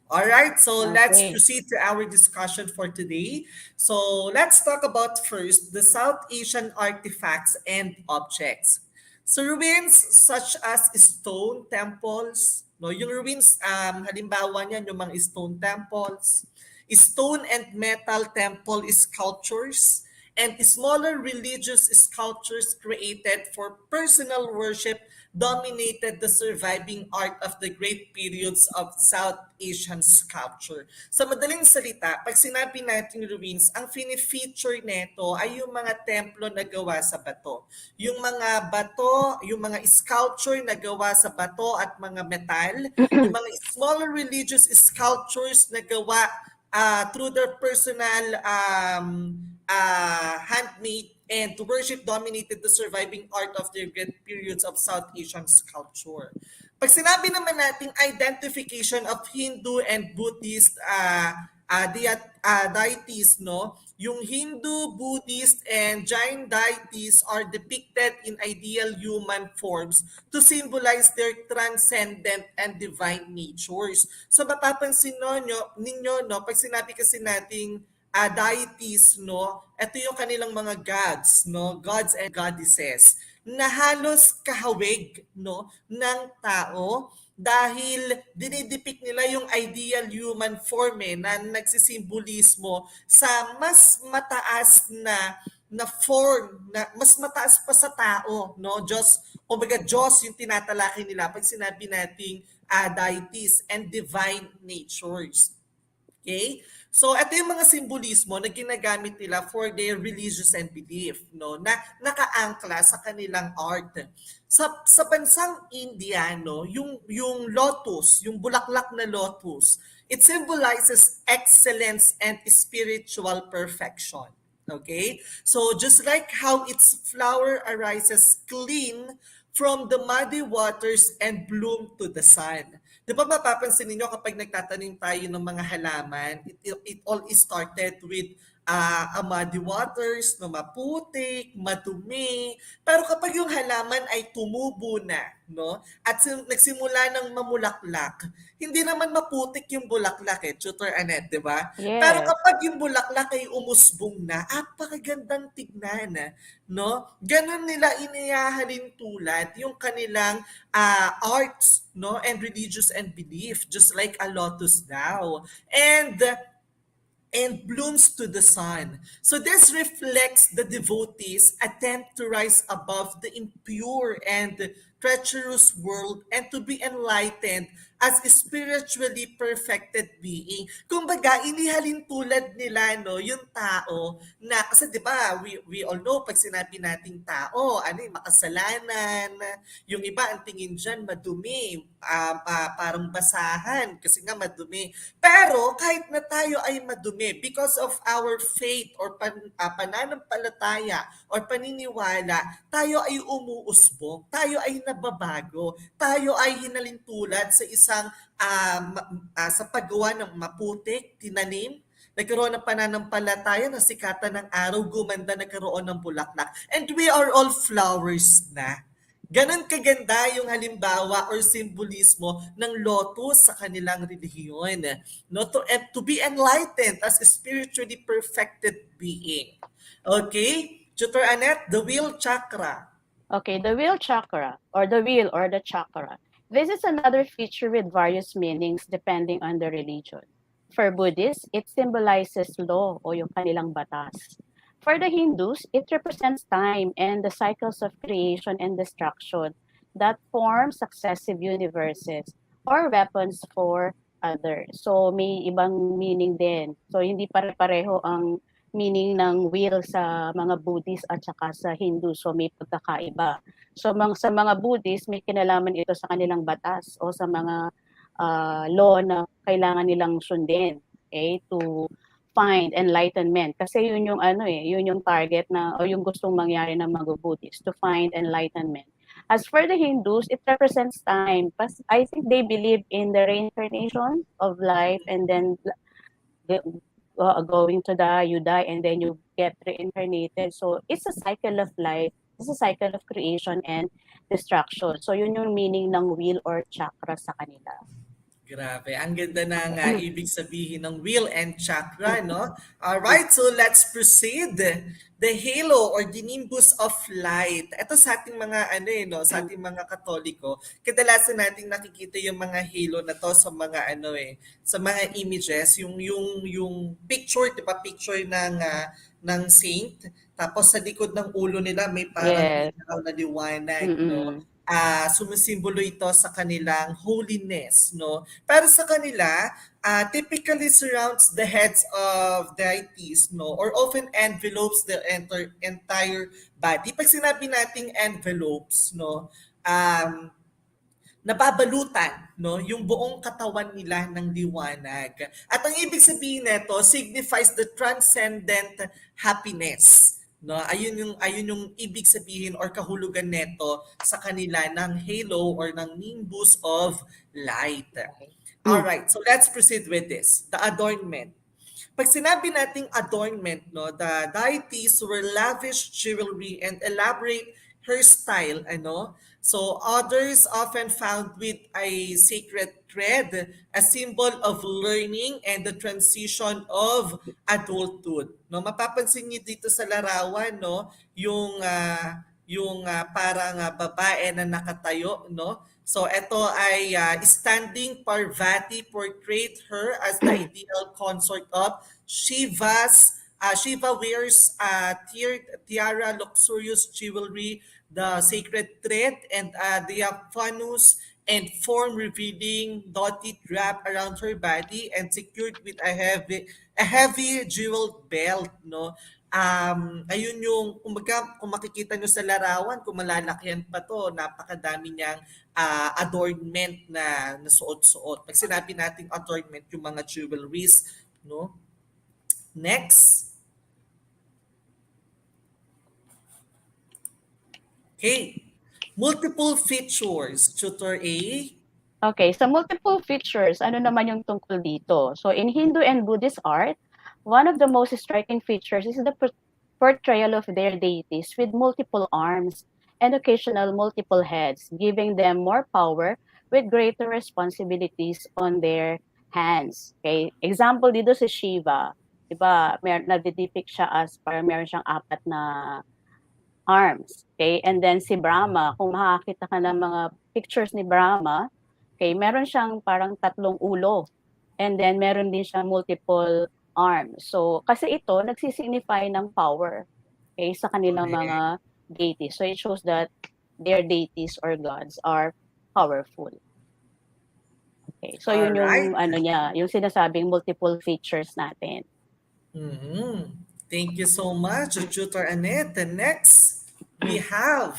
Alright, so let's proceed to our discussion for today. So let's talk about first the South Asian artifacts and objects. So ruins such as stone temples, no, yung ruins, halimbawa niyan yung mga stone temples, stone and metal temple sculptures, and smaller religious sculptures created for personal worship dominated the surviving art of the great periods of South Asian sculpture. Sa madaling salita, pag sinabi natin ruins, ang fini-feature neto ay yung mga templo na gawa sa bato. Yung mga bato, yung mga sculpture na gawa sa bato at mga metal, yung mga smaller religious sculptures na gawa through their personal handmade and to worship dominated the surviving art of their great periods of South Asian sculpture. Pag sinabi naman nating identification of Hindu and Buddhist deities, no? Yung Hindu, Buddhist, and Jain deities are depicted in ideal human forms to symbolize their transcendent and divine natures. So mapapansin ninyo, no, pag sinabi kasi nating deities, no, ito yung kanilang mga gods, no, gods and goddesses, na halos kahawig, no, ng tao dahil dinidepict nila yung ideal human form na nagsisimbolismo sa mas mataas na form, na mas mataas pa sa tao, no? Diyos, kumbaga Diyos yung tinatalakay nila pag sinabi nating deities and divine natures. Okay? So, ito yung mga simbolismo na ginagamit nila for their religious and belief, no? Na nakaangkla sa kanilang art. Sa bansang India, no, yung lotus, yung bulaklak na lotus, it symbolizes excellence and spiritual perfection. Okay? So, just like how its flower arises clean from the muddy waters and bloom to the sun. Di ba mapapansin ninyo kapag nagtatanim tayo ng mga halaman, it all started with muddy waters, no, maputik, madumi. Pero kapag yung halaman ay tumubo na, no, at nagsimula ng mamulaklak, hindi naman maputik yung bulaklak Tutor Annette, di ba? Pero Yes. kapag yung bulaklak ay umusbong na, apakagandang tignan, no? Ganon nila inihahalin tulad yung kanilang arts, no, and religious and belief, just like a lotus daw. And blooms to the sun. So this reflects the devotees' attempt to rise above the impure and treacherous world and to be enlightened as a spiritually perfected being. Kumbaga, inihalin tulad nila, no, yung tao na, kasi di ba, we all know, pag sinabi nating tao, ano yung makasalanan, yung iba, ang tingin dyan, madumi, parang basahan, kasi nga madumi. Pero, kahit na tayo ay madumi, because of our faith or pananampalataya or paniniwala, tayo ay umuusbong, tayo ay nababago, tayo ay hinalintulad sa isang sa paggawa ng maputik, tinanim, nagkaroon ng pananampalataya, nasikatan ng araw, gumanda, nagkaroon ng bulaklak. And we are all flowers na. Ganon kaganda yung halimbawa or simbolismo ng lotus sa kanilang relihiyon. No? To be enlightened as a spiritually perfected being. Okay? Tutor Annette, the wheel chakra. Okay, the wheel chakra, or the wheel or the chakra. This is another feature with various meanings depending on the religion. For Buddhists, it symbolizes law o yung kanilang batas. For the Hindus, it represents time and the cycles of creation and destruction that form successive universes or weapons for others. So may ibang meaning din. So hindi pare-pareho ang meaning ng wheel sa mga Buddhist at saka sa Hindu. So may pagkakaiba. So sa mga Buddhist, may kinalaman ito sa kanilang batas o sa mga law na kailangan nilang sundin, okay, to find enlightenment. Kasi yun yung yun yung target na o yung gustong mangyari ng mga Buddhist, to find enlightenment. As for the Hindus, it represents time. I think they believe in the reincarnation of life and then going to die, you die, and then you get reincarnated. So it's a cycle of life. It's a cycle of creation and destruction. So yun yung meaning ng wheel or chakra sa kanila. Grabe, ang ganda ng ibig sabihin ng wheel and chakra, no? Alright, so let's proceed. The halo or the nimbus of light. Ito sa ating mga sa ating mga Katoliko, kadalasan nating nakikita yung mga halo na to sa mga sa mga images, yung picture, 'di ba? Picture ng saint, tapos sa likod ng ulo nila may parang Yes. ilaw na liwanag, no? sumisimbolo ito sa kanilang holiness, no? Pero sa kanila, typically surrounds the heads of deities, no? Or often envelopes the entire body. Pag sinabi nating envelopes, no? Nababalutan, no, yung buong katawan nila ng liwanag. At ang ibig sabihin nito signifies the transcendent happiness. No, ayun yung ibig sabihin or kahulugan nito sa kanila ng halo or ng nimbus of light. All right, so let's proceed with this. The adornment. Pag sinabi nating adornment, no, the deities were lavish jewelry and elaborate hairstyle, ano? So others often found with a sacred thread, a symbol of learning and the transition of adulthood. No, mapapansin niyo dito sa larawan, no, yung parang babae na nakatayo, no? So ito ay standing Parvati portrayed her as the ideal consort of Shiva's. Shiva wears tiara, luxurious jewelry, the sacred thread, and diaphanous and form revealing dotted wrap around her body and secured with a heavy jeweled belt, no? Ayun yung kung makikita nyo sa larawan, kung malalakihan pa to, napakadami niyang adornment na nasuot-suot. Pag sinabi nating adornment, yung mga jewelries, no? Next. Okay. Multiple features, Tutor A. Okay, sa multiple features, ano naman yung tungkol dito? So in Hindu and Buddhist art, one of the most striking features is the portrayal of their deities with multiple arms and occasional multiple heads, giving them more power with greater responsibilities on their hands. Okay, example dito si Shiva. Diba, nadidepict siya as parang meron siyang 4 na arms. Okay, and then si Brahma, kung makakita ka ng mga pictures ni Brahma, okay, meron siyang parang 3 ulo. And then meron din siyang multiple arms. So, kasi ito nagsisignify ng power, okay, sa kanilang mga deities. So, it shows that their deities or gods are powerful. Okay, so yun yung ano niya, yung sinasabing multiple features natin. Mm-hmm. Thank you so much, Tutor Annette. And next, we have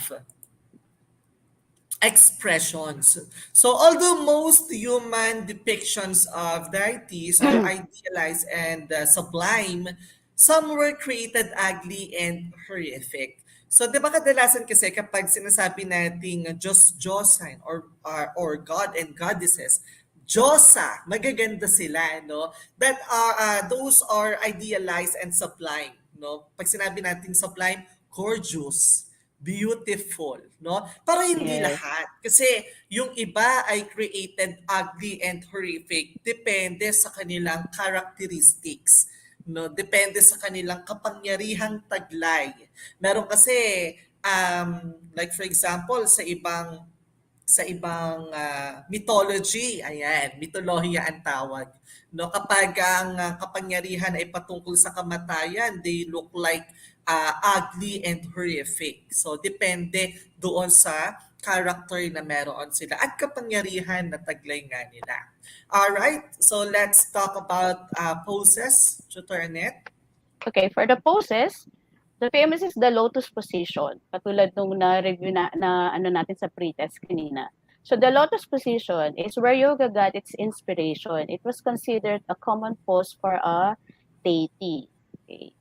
expressions. So although most human depictions of deities are idealized and sublime, some were created ugly and horrific. So 'di ba kadalasan kasi kapag sinasabi nating Diyos, Diyosan or God and goddesses, Diyosa, magaganda sila, no? That are those are idealized and sublime, no? Pag sinabi nating sublime, gorgeous, beautiful, no? Pero hindi lahat. Kasi yung iba ay created ugly and horrific. Depende sa kanilang characteristics, no? Depende sa kanilang kapangyarihang taglay. Meron kasi, like for example, sa ibang mythology, ayan, mitolohiya ang tawag. No, kapag ang kapangyarihan ay patungkol sa kamatayan, they look like ugly and horrific. So depende doon sa character na meron sila at kapangyarihan na taglay nga nila. All right, so let's talk about poses, Tutor Annette. Okay, for the poses, the famous is the lotus position. Katulad nung na-review na ano natin sa pre-test kanina. So the lotus position is where yoga got its inspiration. It was considered a common pose for a deity. Okay.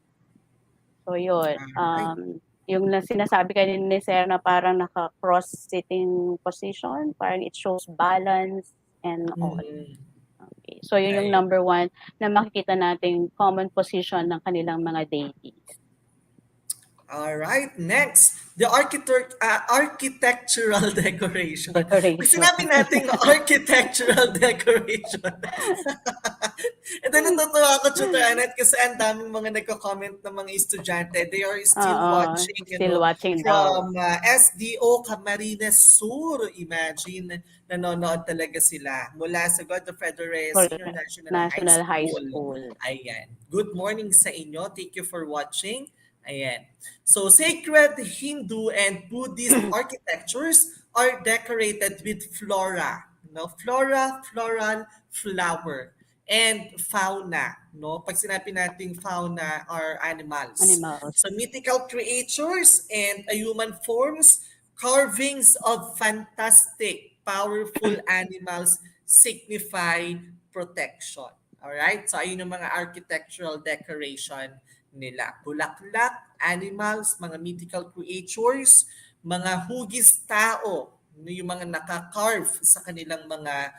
So yun, yung sinasabi kanina ni Sir na parang naka-cross sitting position, parang it shows balance and all. Okay. So yun yung number 1 na makikita nating common position ng kanilang mga deities. All right, next, the architectural decoration. Pag sinabi natin architectural decoration, ito natutuwa ako, Tutor Annette, kasi ang daming mga nagko-comment ng mga estudyante. They are still watching from SDO Camarines Sur. Imagine, nanonood talaga sila mula sa Godfrey Senior National High School. Ayan. Good morning sa inyo. Thank you for watching. Ayan. So sacred Hindu and Buddhist architectures are decorated with flora, no? Flora, floral, flower, and fauna, no? Pag sinabi nating fauna are animals. Animals. So mythical creatures and human forms, carvings of fantastic, powerful animals signify protection. Alright? So ayun yung mga architectural decoration nila. Bulaklak, animals, mga mythical creatures, mga hugis tao, yung mga naka-carve sa kanilang mga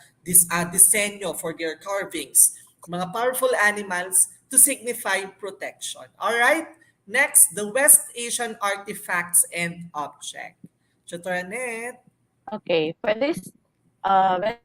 disenyo for their carvings. Mga powerful animals to signify protection. Alright? Next, the West Asian artifacts and object. Tutor Annette. Okay, for this, when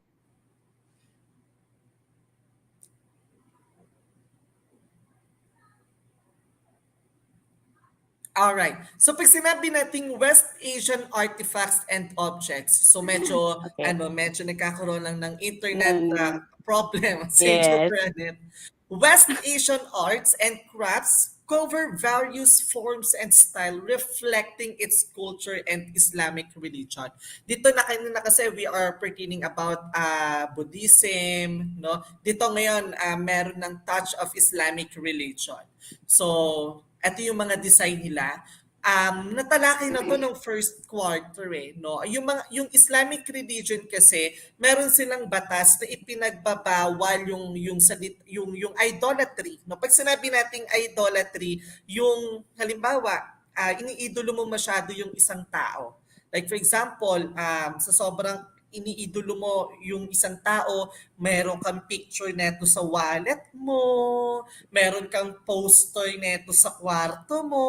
Alright. So pag sinabi nating West Asian artifacts and objects, so medyo okay, medyo nagkakaroon lang ng internet mm, problem sa yes, internet. West Asian arts and crafts cover various forms and style reflecting its culture and Islamic religion. Dito na kanina kasi we are pertaining about Buddhism, no? Dito ngayon meron ng touch of Islamic religion. So, ito yung mga design nila. Natalakay na to nung first quarter no. Yung Islamic religion kasi meron silang batas na ipinagbabawal yung idolatry, no. Pag sinabi nating idolatry, yung halimbawa, iniidolo mo masyado yung isang tao. Like for example, sa sobrang iniidolo mo yung isang tao, meron kang picture neto sa wallet mo, meron kang poster neto sa kwarto mo,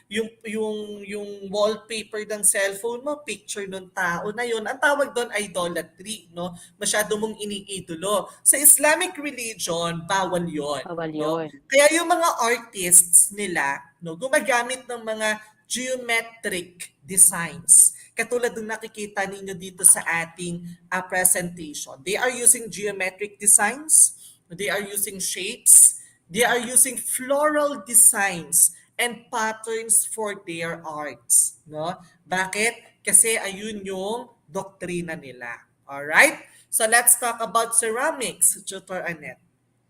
yung wallpaper ng cellphone mo, picture ng tao na yun. Ang tawag doon idolatry, no? Masyado mong iniidolo. Sa Islamic religion, bawal yon, bawal no? yun. Kaya yung mga artists nila, no, gumagamit ng mga geometric designs. Katulad ng nakikita ninyo dito sa ating presentation. They are using geometric designs, they are using shapes, they are using floral designs and patterns for their arts. No? Bakit? Kasi ayun yung doktrina nila. Alright? So let's talk about ceramics, Tutor Annette.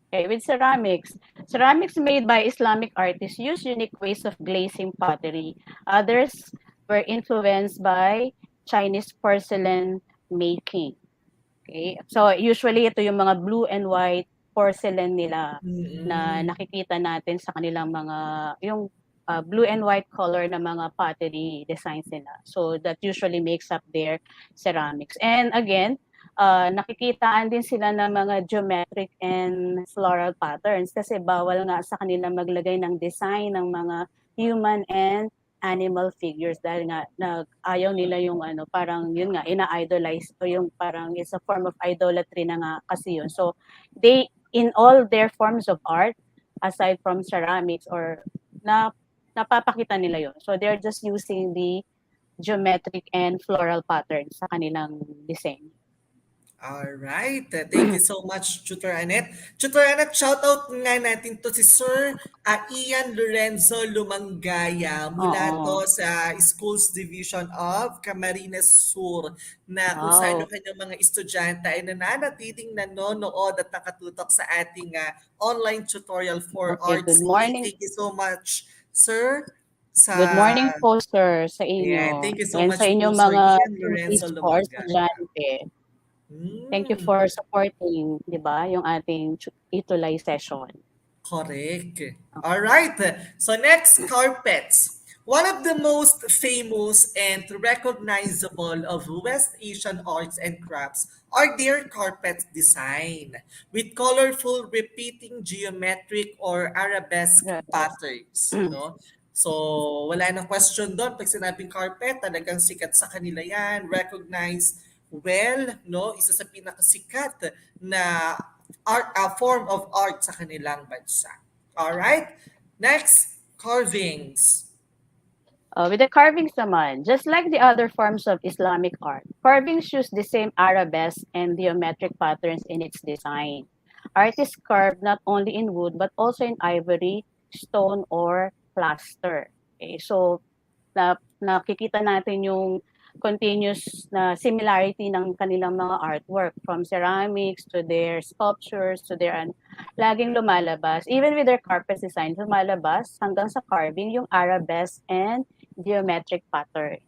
Okay, with ceramics made by Islamic artists use unique ways of glazing pottery. Others were influenced by Chinese porcelain making. Okay, so usually ito yung mga blue and white porcelain nila na nakikita natin sa kanilang mga, yung blue and white color na mga pottery designs nila. So that usually makes up their ceramics. And again, nakikitaan din sila ng mga geometric and floral patterns kasi bawal nga sa kanila maglagay ng design ng mga human and animal figures dahil nga ayaw nila yung parang yun nga ina-idolize o yung parang it's a form of idolatry na nga kasi yun. So they in all their forms of art aside from ceramics or napapakita nila yun. So they're just using the geometric and floral patterns sa kanilang design. Alright. Thank you so much, Tutor Annette. Tutor Annette, shoutout nga natin to si Sir Ian Lorenzo Lumangaya mula to sa Schools Division of Camarines Sur na kung saan yung kanyang mga estudyante ay nananatiling nanonood at nakatutok sa ating online tutorial for arts. Good morning. Thank you so much, Sir. Good morning po, sir, sa inyo. Yeah, thank you so and much sa inyong po, Sir mga Ian Lorenzo sports Lumangaya. estudyante. Thank you for supporting, di ba, yung ating ETUlay session. Correct. All right. So next, carpets. One of the most famous and recognizable of West Asian arts and crafts are their carpet design with colorful repeating geometric or arabesque patterns. No? So wala nang question doon. Pag sinabing carpet, talagang sikat sa kanila yan. Recognized well, no, isa sa pinakasikat na art, form of art sa kanilang bansa. All right? Next, carvings. With the carvings naman, just like the other forms of Islamic art, carvings use the same arabesque and geometric patterns in its design. Artists carve not only in wood but also in ivory, stone, or plaster. Okay, so nakikita natin yung continuous na similarity ng kanilang mga artwork from ceramics to their sculptures to their laging lumalabas. Even with their carpet design, lumalabas hanggang sa carving yung arabesque and geometric pattern.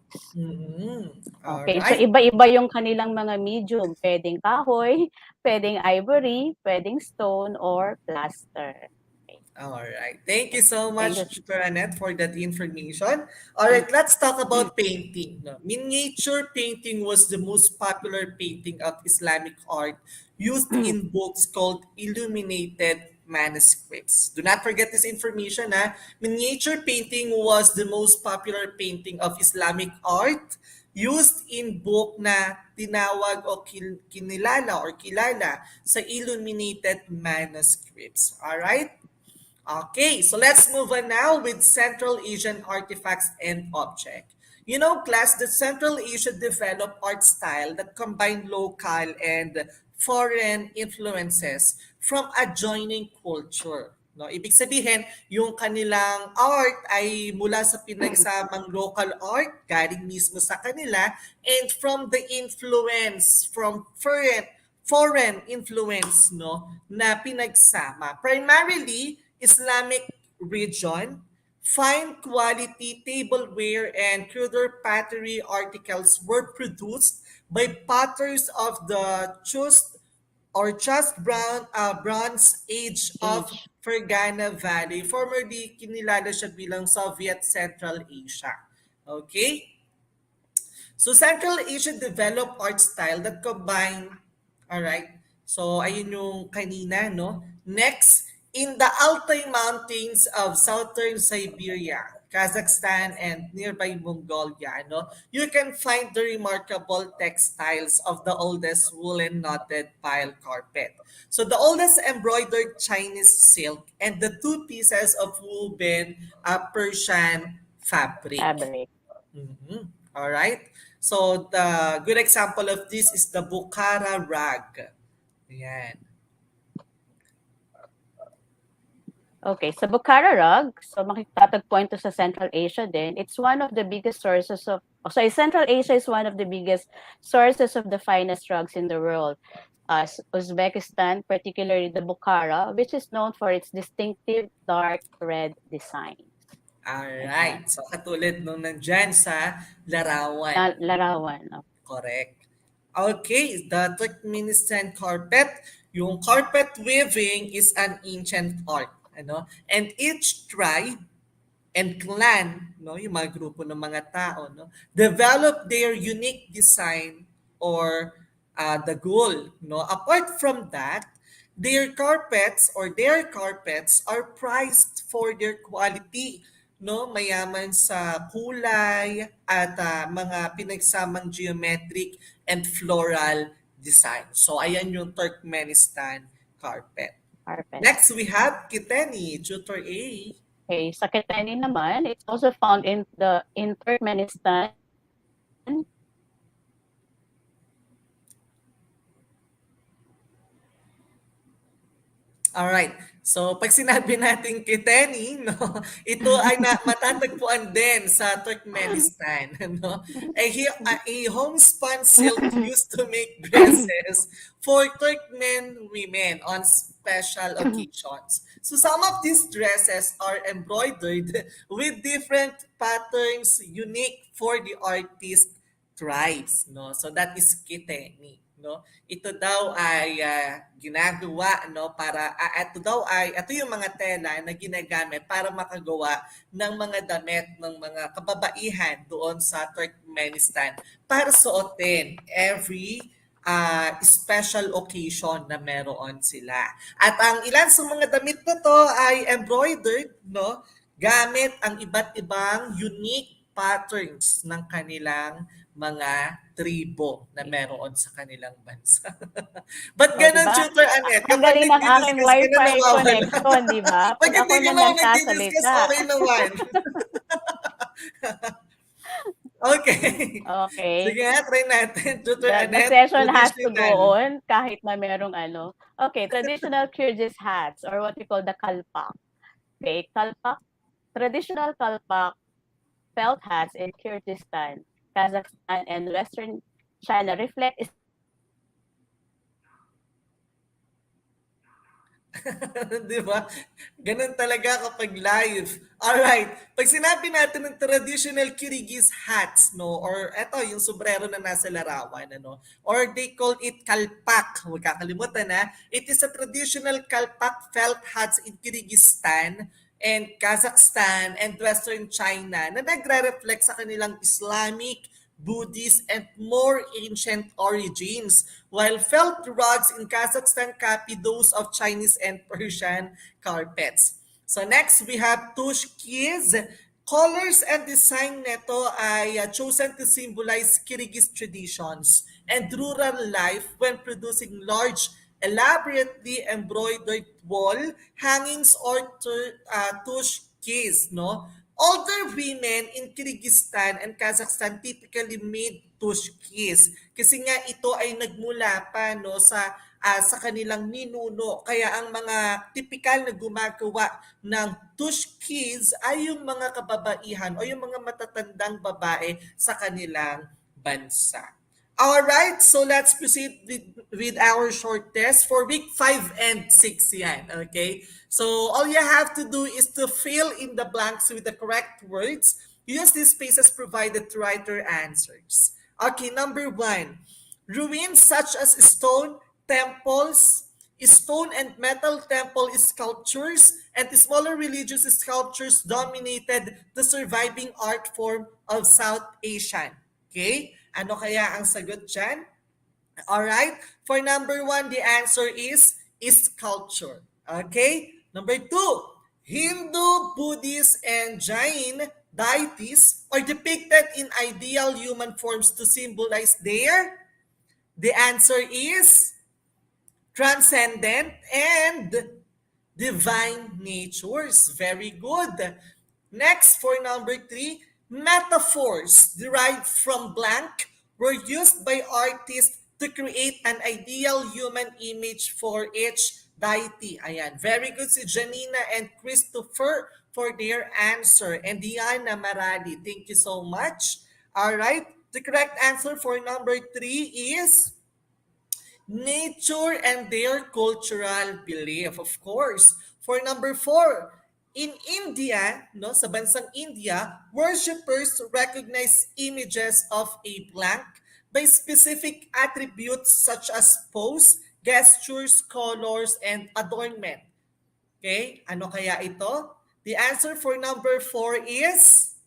Okay, so Alright. iba-iba yung kanilang mga medium. Pwedeng kahoy, pwedeng ivory, pwedeng stone, or plaster. Okay. All right. Thank you so Thank much, you. Tutor Annette, for that information. All right, let's talk about painting. No? Miniature painting was the most popular painting of Islamic art used in books called illuminated manuscripts. Do not forget this information. Ha? Miniature painting was the most popular painting of Islamic art used in book na tinawag o kinilala or kilala sa illuminated manuscripts. All right? Okay, so let's move on now with Central Asian artifacts and object. You know, class, the Central Asia developed art style that combined local and foreign influences from adjoining culture. No, ibig sabihin, yung kanilang art ay mula sa pinagsamang local art, galing mismo sa kanila, and from the influence from foreign influence, no, na pinagsama. Primarily, Islamic region, fine quality tableware and cruder pottery articles were produced by potters of the Bronze Age of Fergana Valley, formerly kinilala siya bilang Soviet Central Asia. Okay? So Central Asia developed art style that combine, all right? So ayun yung kanina, no? Next, in the Altai Mountains of southern Siberia, Kazakhstan, and nearby Mongolia, no, you can find the remarkable textiles of the oldest woolen knotted pile carpet. So the oldest embroidered Chinese silk and the two pieces of woven Persian fabric. Mhm. All right. So the good example of this is the Bukhara rag. Ayan. Okay, sa Bukhara rug, so makitatagpuan to sa Central Asia din. It's one of the biggest sources of, Central Asia is one of the biggest sources of the finest rugs in the world. Uzbekistan, particularly the Bukhara, which is known for its distinctive dark red design. Alright. So katulad nung nandyan sa larawan. Larawan. Correct. Okay, the Turkmenistan carpet. Yung carpet weaving is an ancient art. Ano? And each tribe and clan, no, yung mga grupo ng mga tao, no, develop their unique design or the goal, no. Apart from that, their carpets are prized for their quality, no, mayaman sa kulay at mga pinagsamang geometric and floral design. So ayan yung Turkmenistan carpet. Next, we have Kiteni, Tutor A. Okay, sa Kiteni naman, it's also found in Turkmenistan. Alright. So, pag sinabi natin Kiteni, no, ito ay matatagpuan din sa Turkmenistan. No? A homespun silk used to make dresses for Turkmen women on special occasions. So, some of these dresses are embroidered with different patterns unique for the artist tribes. No? So, that is Kiteni. No, ito daw ay ginagawa, no, para ito yung mga tela na ginagamit para makagawa ng mga damit ng mga kababaihan doon sa Turkmenistan para suotin every special occasion na meron sila. At ang ilan sa mga damit na to ay embroidered, no, gamit ang iba't ibang unique patterns ng kanilang mga tribo na meron sa kanilang bansa. Ba't ganun, diba? Tutor Annette? Ang galing ng aking Wi-Fi connection, di ba? Pag hindi nyo lang nagdi-discuss, okay naman. Okay. Sige nga, try natin. Tutor Annette. The session has to go on kahit na merong ano. Okay, traditional Kyrgyz hats or what we call the kalpak. Okay, kalpak Traditional kalpak felt hats in Kyrgyzstan, Kazakhstan, and Western China reflect Di ba? Ganun talaga kapag live. Alright. Pag sinabi natin ng traditional Kyrgyz hats, no? Or eto, yung sombrero na nasa larawan, ano? Or they call it kalpak. Huwag kakalimutan, ha? It is a traditional kalpak felt hats in Kyrgyzstan and Kazakhstan and Western China na nagre-reflect sa kanilang Islamic, Buddhist, and more ancient origins, while felt rugs in Kazakhstan copy those of Chinese and Persian carpets. So next, we have tushkiz. Colors and design nito ay chosen to symbolize Kyrgyz traditions and rural life when producing large, elaborately embroidered wall hangings or tushkiz, no? Older women in Kyrgyzstan and Kazakhstan typically made tushkis kasi nga ito ay nagmula pa no sa kanilang ninuno. Kaya ang mga tipikal na gumagawa ng tushkis ay yung mga kababaihan o yung mga matatandang babae sa kanilang bansa. Alright, so let's proceed with our short test for week 5 and 6 yan, okay? So all you have to do is to fill in the blanks with the correct words. Use these spaces provided to write your answers. Okay, number 1. Ruins such as stone temples, stone and metal temple sculptures, and smaller religious sculptures dominated the surviving art form of South Asian. Okay? Ano kaya ang sagot dyan? Alright? For number 1, the answer is sculpture. Okay? Number 2, Hindu, Buddhist, and Jain deities are depicted in ideal human forms to symbolize their. The answer is transcendent and divine natures. Very good. Next, for number 3, metaphors derived from blank were used by artists to create an ideal human image for each deity. Ayan. Very good si Janina and Christopher for their answer. And Diana Marali, thank you so much. All right. The correct answer for number 3 is nature and their cultural belief, of course. For number 4, in India, no, sa bansang India, worshippers recognize images of a blank by specific attributes such as pose, gestures, colors, and adornment. Okay, ano kaya ito? The answer for number 4 is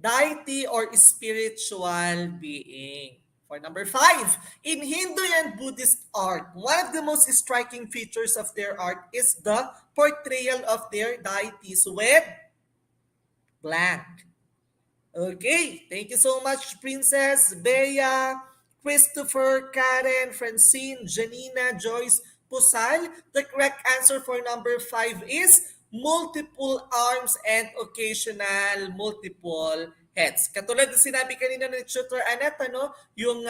deity or spiritual being. For number 5, in Hindu and Buddhist art, one of the most striking features of their art is the portrayal of their deities with blank. Okay, thank you so much, Princess, Bea, Christopher, Karen, Francine, Janina, Joyce, Pusal. The correct answer for number 5 is multiple arms and occasional multiple heads. Katulad na sinabi kanina ni Tutor Annette, ano, yung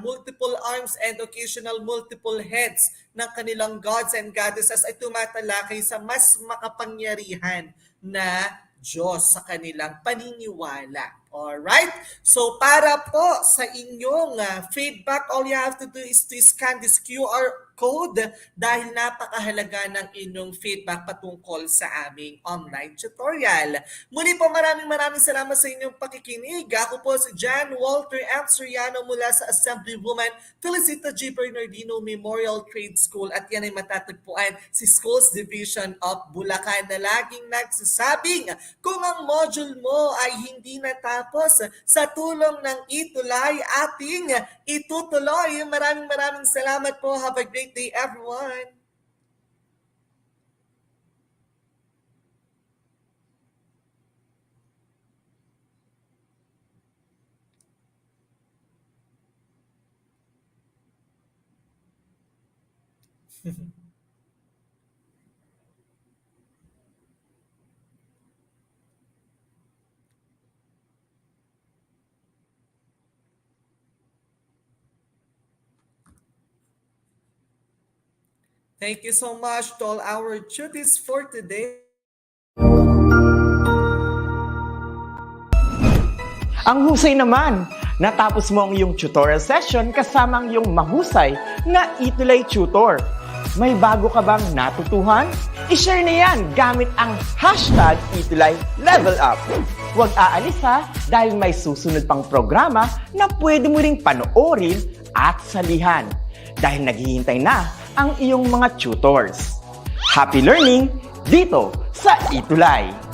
multiple arms and occasional multiple heads ng kanilang gods and goddesses ay tumatalakay sa mas makapangyarihan na Diyos sa kanilang paniniwala. Alright? So para po sa inyong feedback, all you have to do is to scan this QR code dahil napakahalaga ng inyong feedback patungkol sa aming online tutorial. Muli po maraming salamat sa inyong pakikinig. Ako po si Jan Walter M. Soriano mula sa Assemblywoman Felicita G. Bernardino Memorial Trade School at yan ay matatagpuan si Schools Division of Bulacan na laging nagsasabing kung ang module mo ay hindi natapos sa tulong ng ETUlay ating itutuloy. Maraming salamat po. Have a great day, everyone. Thank you so much to all our duties for today. Ang husay naman! Natapos mo ang iyong tutorial session kasama ang iyong mahusay na ETUlay tutor. May bago ka bang natutuhan? I-share na yan gamit ang hashtag #ETUlayLevelUp. Huwag aalis ha, dahil may susunod pang programa na pwede mo ring panoorin at salihan. Dahil naghihintay na ang iyong mga tutors. Happy learning dito sa ETUlay!